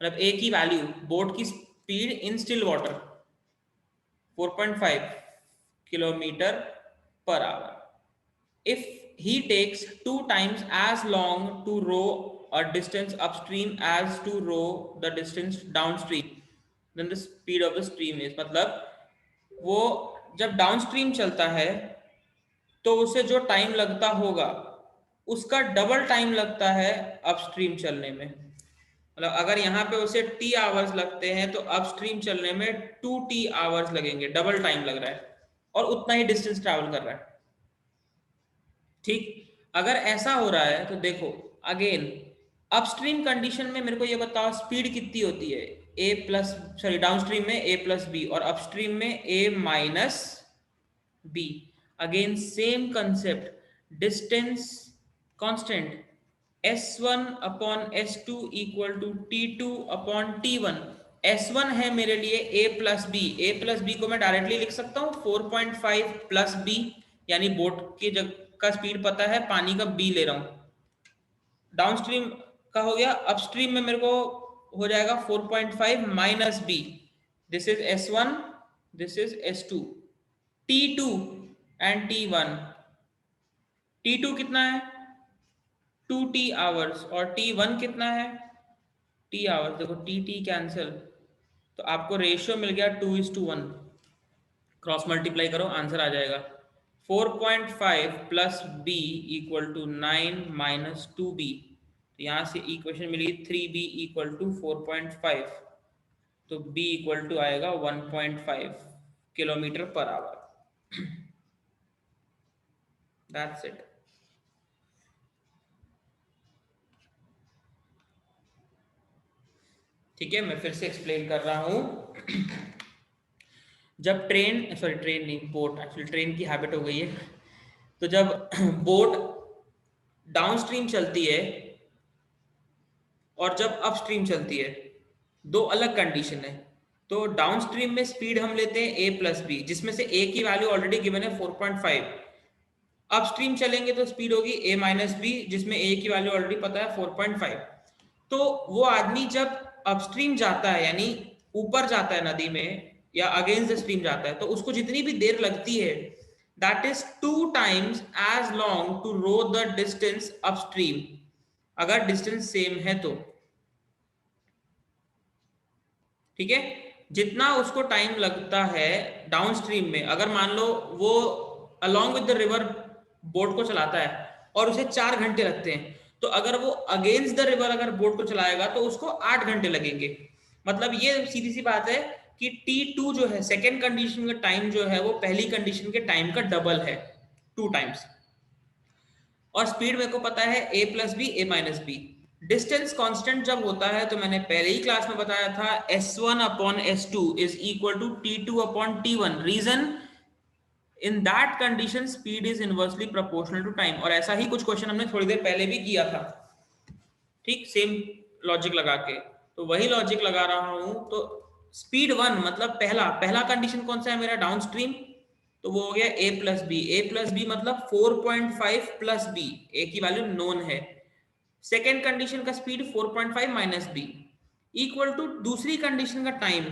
मतलब a की वैल्यू, बोट की speed in still water 4.5 kilometre per our. If he takes 2 times as long to row a distance upstream as to rho the distance downstream then the speed of the stream is, मतलब वो जब downstream चलता है तो उसे जो time लगता होगा उसका डबल टाइम लगता है अपस्ट्रीम चलने में। मतलब अगर यहाँ पे उसे t आवर्स लगते हैं तो अपस्ट्रीम चलने में 2t आवर्स लगेंगे, डबल टाइम लग रहा है और उतना ही डिस्टेंस ट्रैवल कर रहा है। ठीक, अगर ऐसा हो रहा है तो देखो अगेन अपस्ट्रीम कंडीशन में मेरे को ये बताओ स्पीड कितनी होती है, a प्लस सॉरी डाउनस्ट्रीम में a प्लस बी और अपस्ट्रीम में a minus B. Again same concept, distance constant s1 upon s2 equal to t2 upon t1। s1 है मेरे लिए a प्लस बी को मैं डायरेक्टली लिख सकता हूँ 4.5 प्लस बी, यानी बोट की जगह का स्पीड पता है, पानी का b ले रहा हूं। डाउनस्ट्रीम का हो गया, अपस्ट्रीम में मेरे को हो जाएगा 4.5 minus B, this is s1 this is s2, t2 and t1। t2 कितना है 2t आवर्स और t1 कितना है t आवर्स। देखो t कैंसिल तो आपको रेशियो मिल गया 2:1, क्रॉस मल्टीप्लाई करो आंसर आ जाएगा 4.5 plus B equal to 9 minus 2b। तो यहाँ से equation milli 3b equal to 4.5, तो b इक्वल टू आएगा 1.5 kilometre per our. That's it. ठीक है, मैं फिर से एक्सप्लेन कर रहा हूं। जब ट्रेन नहीं बोट, एक्चुअली ट्रेन की हैबिट हो गई है, तो जब बोट डाउनस्ट्रीम चलती है और जब अपस्ट्रीम चलती है, दो अलग कंडीशन है। तो डाउनस्ट्रीम में स्पीड हम लेते हैं a प्लस बी, जिसमें से a की वैल्यू ऑलरेडी गिवन है 4.5। अपस्ट्रीम चलेंगे तो स्पीड होगी a माइनस बी, जिसमें a की वैल्यू ऑलरेडी पता है 4.5। तो वो आदमी जब अपस्ट्रीम जाता है यानी ऊपर जाता है नदी में या अगेंस्ट द स्ट्रीम जाता है, तो उसको जितनी भी देर लगती है that is 2 times as long to row the distance upstream, अगर डिस्टेंस सेम है तो। ठीक है, जितना उसको टाइम लगता है डाउनस्ट्रीम में, अगर मान लो वो along with the river boat को चलाता है और उसे 4 घंटे लगते हैं, तो अगर वो अगेंस्ट द रिवर अगर बोट को चलाएगा तो उसको 8 घंटे लगेंगे। मतलब ये सीधी सी बात है कि T2 जो है सेकेंड कंडीशन का टाइम जो है वो पहली कंडीशन के टाइम का डबल है, 2 times। और स्पीड मेरे को पता है a plus B a minus B. Distance constant जब होता है तो मैंने पहले ही क्लास में बताया था s1 upon s2 is equal to t2 upon t1। Reason, in that condition speed is inversely proportional to time. और ऐसा ही कुछ क्वेश्चन हमने थोड़ी देर पहले भी किया था, ठीक, सेम लॉजिक लगा के। तो वही लॉजिक लगा रहा हूं। तो स्पीड 1 मतलब पहला कंडीशन कौन सा है मेरा, डाउनस्ट्रीम, तो वो हो गया a प्लस बी मतलब 4.5 प्लस बी, a की वैल्यू नोन है। सेकेंड कंडीशन का speed 4.5 minus B equal to दूसरी कंडीशन का टाइम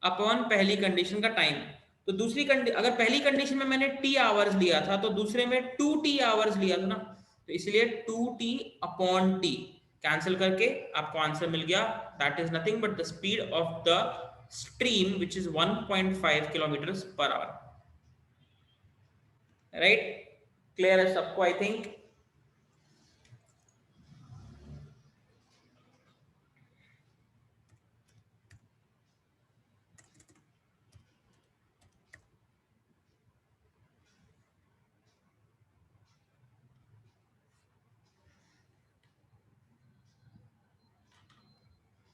अपॉन पहली कंडीशन का टाइम। तो दूसरी अगर पहली कंडीशन में मैंने t आवर्स लिया था तो दूसरे में 2t आवर्स लिया था ना, तो इसलिए 2t अपॉन t कैंसिल करके आपको आंसर मिल गया, that is nothing but the speed of the stream which is 1.5 kilometre per our. Right, clear है सबको आई थिंक।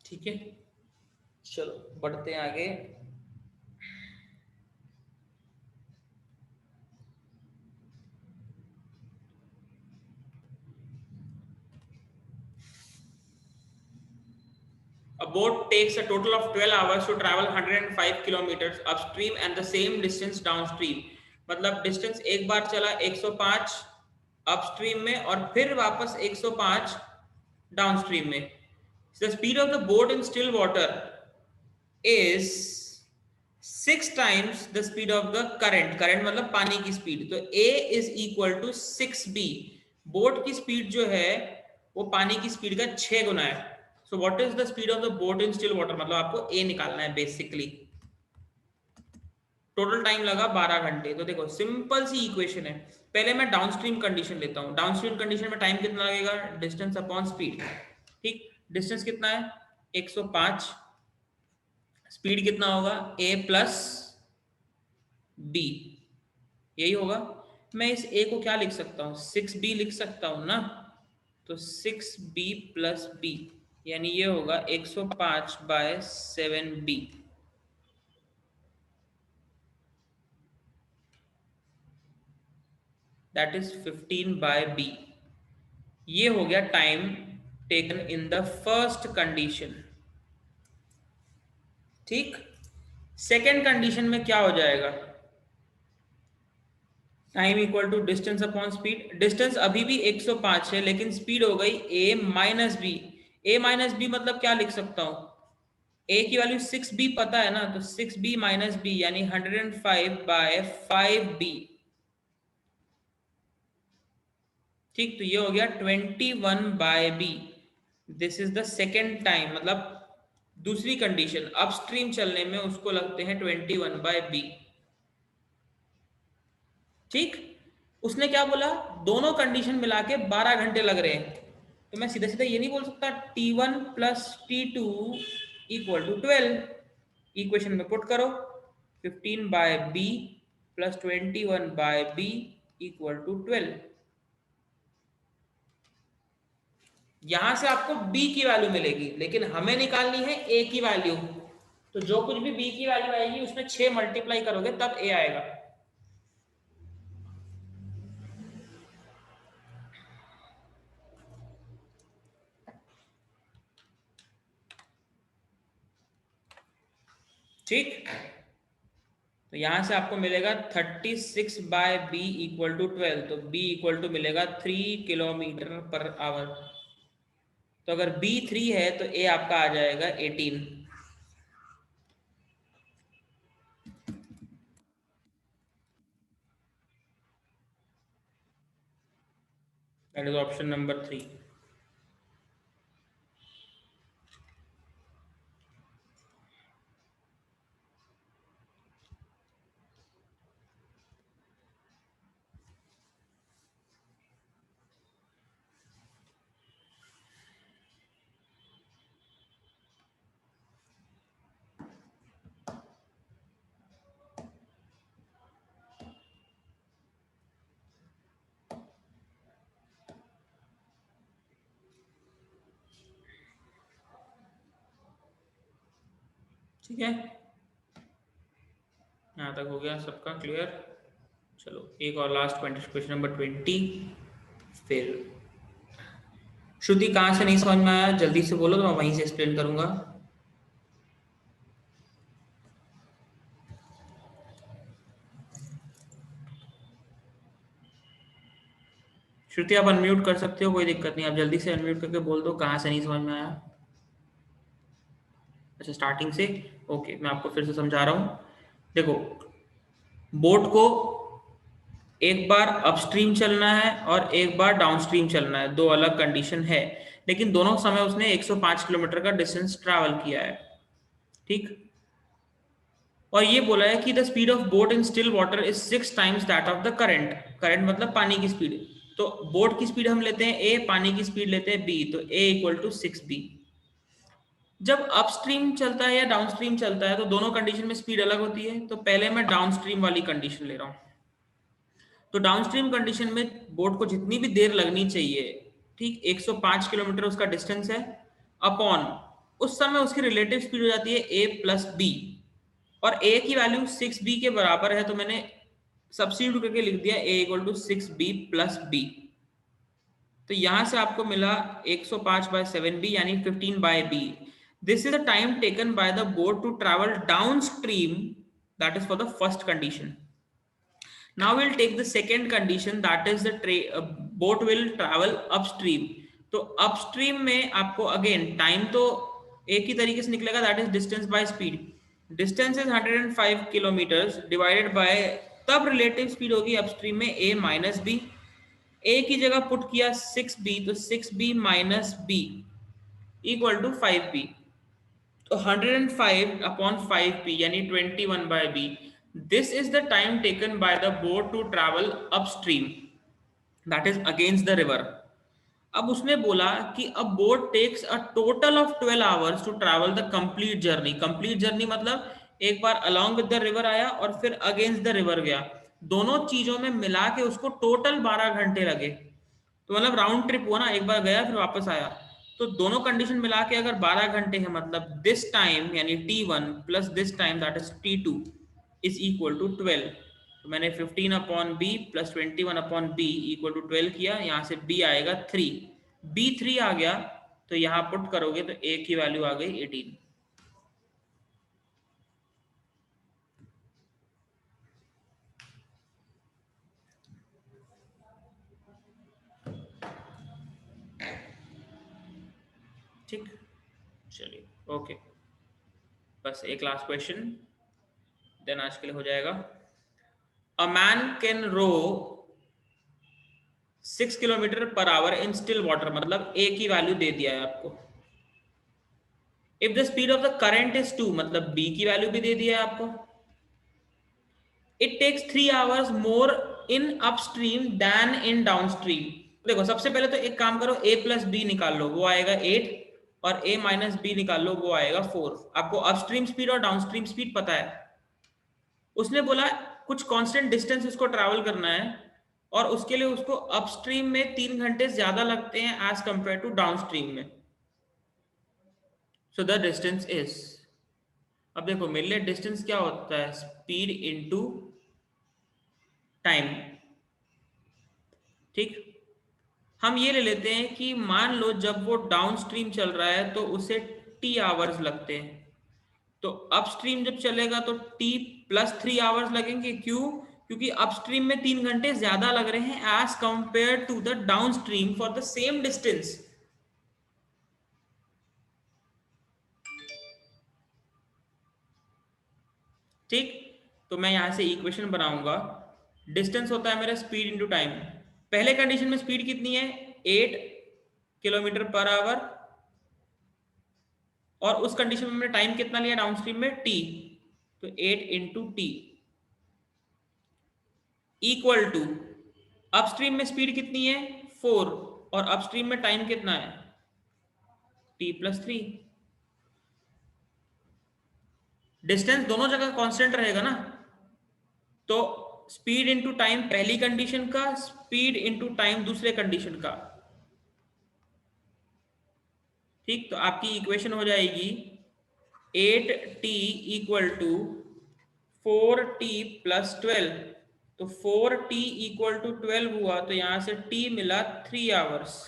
ठीक है, चलो बढ़ते हैं आगे। A boat takes a total of 12 hours to travel 105 kilometers upstream and the same distance downstream। मतलब distance एक बार चला 105 अपस्ट्रीम में और फिर वापस 105 डाउनस्ट्रीम में। The speed of the boat in still water is 6 times the speed of the current। current मतलब पानी की स्पीड। तो A is equal to 6B। Boat की स्पीड जो है वो पानी की स्पीड का 6 गुना है। So what is the speed of the boat in still water, मतलब आपको ए निकालना है बेसिकली। टोटल टाइम लगा 12 घंटे। तो देखो सिंपल सी इक्वेशन है। पहले मैं डाउनस्ट्रीम कंडीशन लेता हूँ। डाउनस्ट्रीम कंडीशन में टाइम कितना लगेगा, डिस्टेंस अपॉन स्पीड। ठीक, डिस्टेंस कितना है 105, स्पीड कितना होगा a प्लस b, यही होगा। मैं इस a को क्या लिख सकता हूँ, 6b लिख सकता हूँ ना। तो 6b प्लस b यानी ये होगा 105 by 7b। That is 15 by b। ये हो गया time taken in the first condition. ठीक, सेकेंड कंडीशन में क्या हो जाएगा, time equal to distance upon speed. Distance अभी भी 105 है लेकिन स्पीड हो गई a minus B. a minus B मतलब क्या लिख सकता हूं, a की वैल्यू 6b पता है ना, तो 6b माइनस b यानी 105 बाय 5b। ठीक, तो ये हो गया 21 by b। This is the second time, मतलब दूसरी कंडीशन अपस्ट्रीम चलने में उसको लगते हैं 21 बाय b। ठीक, उसने क्या बोला, दोनों कंडीशन मिला के 12 घंटे लग रहे हैं। तो मैं सीधा सीधा ये नहीं बोल सकता T1 plus T2 equal to 12। Equation में पुट करो, 15 by b plus 21 by b equal to 12। यहां से आपको b की वैल्यू मिलेगी, लेकिन हमें निकालनी है a की वैल्यू। तो जो कुछ भी b की वैल्यू आएगी उसमें 6 मल्टीप्लाई करोगे तब a आएगा। ठीक, तो यहां से आपको मिलेगा 36 बाय b इक्वल टू 12। तो b इक्वल टू मिलेगा 3 किलोमीटर पर आवर। तो अगर b 3 है तो a आपका आ जाएगा 18। That is option number 3। ठीक है, यहाँ तक हो गया सबका क्लियर। चलो एक और लास्ट क्वेश्चन नंबर 20। फिर श्रुति कहाँ से नहीं समझ में आया जल्दी से बोलो, तो मैं वहीं से एक्सप्लेन करूंगा। श्रुति आप अनम्यूट कर सकते हो, कोई दिक्कत नहीं, आप जल्दी से अनम्यूट करके बोल दो कहाँ से नहीं समझ में आया। अच्छा स्टार्टिंग से, ओके मैं आपको फिर से समझा रहा हूँ। देखो बोट को एक बार अपस्ट्रीम चलना है और एक बार डाउनस्ट्रीम चलना है, दो अलग कंडीशन है, लेकिन दोनों समय उसने 105 किलोमीटर का डिस्टेंस ट्रैवल किया है। ठीक, और ये बोला है कि the speed of boat in still water is 6 times that of the current. Current मतलब पानी की स्पीड। तो बोट की स्पीड हम लेते हैं a, पानी की स्पीड लेते हैं b, तो a इक्वल टू 6b। जब अपस्ट्रीम चलता है या डाउनस्ट्रीम चलता है तो दोनों कंडीशन में स्पीड अलग होती है। तो पहले मैं डाउनस्ट्रीम वाली कंडीशन ले रहा हूं। तो डाउनस्ट्रीम कंडीशन में बोट को जितनी भी देर लगनी चाहिए, ठीक 105 किलोमीटर उसका डिस्टेंस है, अपॉन उस समय उसकी रिलेटिव स्पीड हो जाती है a प्लस बी, और a की वैल्यू 6b के बराबर है, तो मैंने सब्स्टिट्यूट करके लिख दिया a equal to 6b plus b। तो यहां से आपको मिला 105 बाय 7b यानी 15 by b। This is the time taken by the boat to travel downstream, that is for the first condition. Now we'll take the second condition, that is the boat will travel upstream। तो upstream में आपको again time तो एक ही तरीके से निकलेगा, that is distance by speed। Distance is 105 kilometers divided by, तब relative speed होगी upstream में a minus b, A की जगह पुट किया 6b, तो 6b minus b equal to 5b, तो 105 अपॉन 5p यानी 21 by b. This is the time taken by the boat to travel upstream, that is against the river. अब उसने बोला कि a boat takes a total of 12 hours to travel the complete journey. Complete journey मतलब एक बार along with the river आया और फिर अगेंस्ट द रिवर गया. दोनों चीजों में मिला के उसको टोटल 12 घंटे लगे. तो मतलब राउंड ट्रिप हुआ ना, एक बार गया फिर वापस आया. तो दोनों कंडीशन मिला के अगर 12 घंटे है, मतलब दिस टाइम यानी t1 plus this time that is t2 is equal to 12. तो मैंने 15 upon b plus 21 upon b equal to 12 किया. यहाँ से b आएगा 3, b 3 आ गया, तो यहाँ पुट करोगे तो a की वैल्यू आ गई 18. ठीक, चलिए ओके, बस एक लास्ट क्वेश्चन देन आज के लिए हो जाएगा. A man can row 6 kilometer per hour in still water, मतलब ए की वैल्यू दे दिया है आपको. If the speed of the current is 2, मतलब बी की वैल्यू भी दे दिया है आपको. It takes 3 hours more in upstream than in downstream. देखो सबसे पहले तो एक काम करो, a प्लस बी निकाल लो, वो आएगा 8, और a माइनस बी निकाल लो, वो आएगा 4. आपको अपस्ट्रीम स्पीड और डाउनस्ट्रीम स्पीड पता है. उसने बोला कुछ कांस्टेंट डिस्टेंस उसको ट्रैवल करना है, और उसके लिए उसको अपस्ट्रीम में 3 घंटे ज्यादा लगते हैं एज कंपेयर टू डाउनस्ट्रीम में. सो द डिस्टेंस इज, अब देखो मेरे लिए डिस्टेंस क्या होता है, स्पीड इनटू टाइम. ठीक, हम ये ले लेते हैं कि मान लो जब वो डाउनस्ट्रीम चल रहा है तो उसे t आवर्स लगते हैं, तो अपस्ट्रीम जब चलेगा तो t प्लस 3 आवर्स लगेंगे. क्यों? क्योंकि अपस्ट्रीम में 3 घंटे ज्यादा लग रहे हैं as compare to the downstream for the same distance. ठीक, तो मैं यहां से इक्वेशन बनाऊंगा. डिस्टेंस होता है मेरा स्पीड इनटू टाइम. पहले कंडीशन में स्पीड कितनी है, 8 किलोमीटर पर आवर, और उस कंडीशन में हमने टाइम कितना लिया डाउनस्ट्रीम में, t, तो 8 into T equal to upstream में स्पीड कितनी है 4, और अपस्ट्रीम में टाइम कितना है t प्लस 3. डिस्टेंस दोनों जगह कांस्टेंट रहेगा ना, तो स्पीड इनटू टाइम पहली कंडीशन का, स्पीड इनटू टाइम दूसरे कंडीशन का. ठीक, तो आपकी इक्वेशन हो जाएगी 8t equal to 4t plus 12. तो 4t इक्वल टू 12 हुआ, तो यहां से t मिला 3 आवर्स.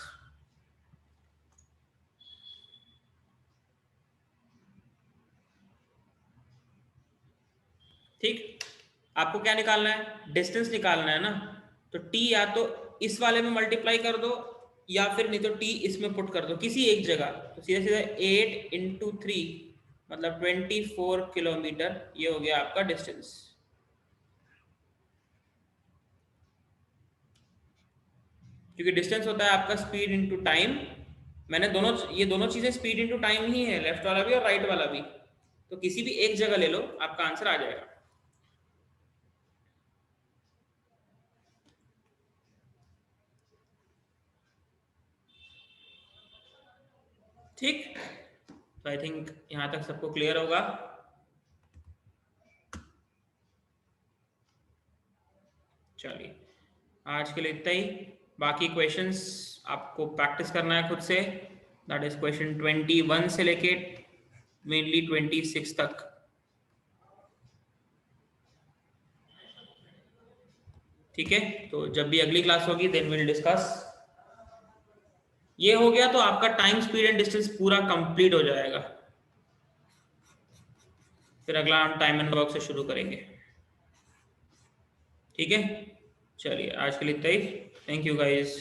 ठीक, आपको क्या निकालना है, डिस्टेंस निकालना है ना. तो t या तो इस वाले में मल्टीप्लाई कर दो, या फिर नहीं तो t इसमें पुट कर दो किसी एक जगह. तो सीधा सीधा 8 इंटू 3 मतलब 24 किलोमीटर, ये हो गया आपका डिस्टेंस. क्योंकि डिस्टेंस होता है आपका स्पीड इनटू टाइम. मैंने ये दोनों चीजें स्पीड इनटू टाइम ही है, लेफ्ट वाला भी और राइट वाला भी. तो किसी भी एक जगह ले लो, आपका आंसर आ जाएगा. ठीक, तो आई थिंक यहां तक सबको क्लियर होगा. चलिए आज के लिए इतना ही. बाकी क्वेश्चंस आपको प्रैक्टिस करना है खुद से. दैट इज क्वेश्चन 21 से लेके मेनली 26 तक. ठीक है, तो जब भी अगली क्लास होगी देन विल डिस्कस. ये हो गया तो आपका टाइम, स्पीड एंड डिस्टेंस पूरा कंप्लीट हो जाएगा. फिर अगला हम टाइम एंड वर्क से शुरू करेंगे. ठीक है, चलिए आज के लिए इतना ही. Thank you guys.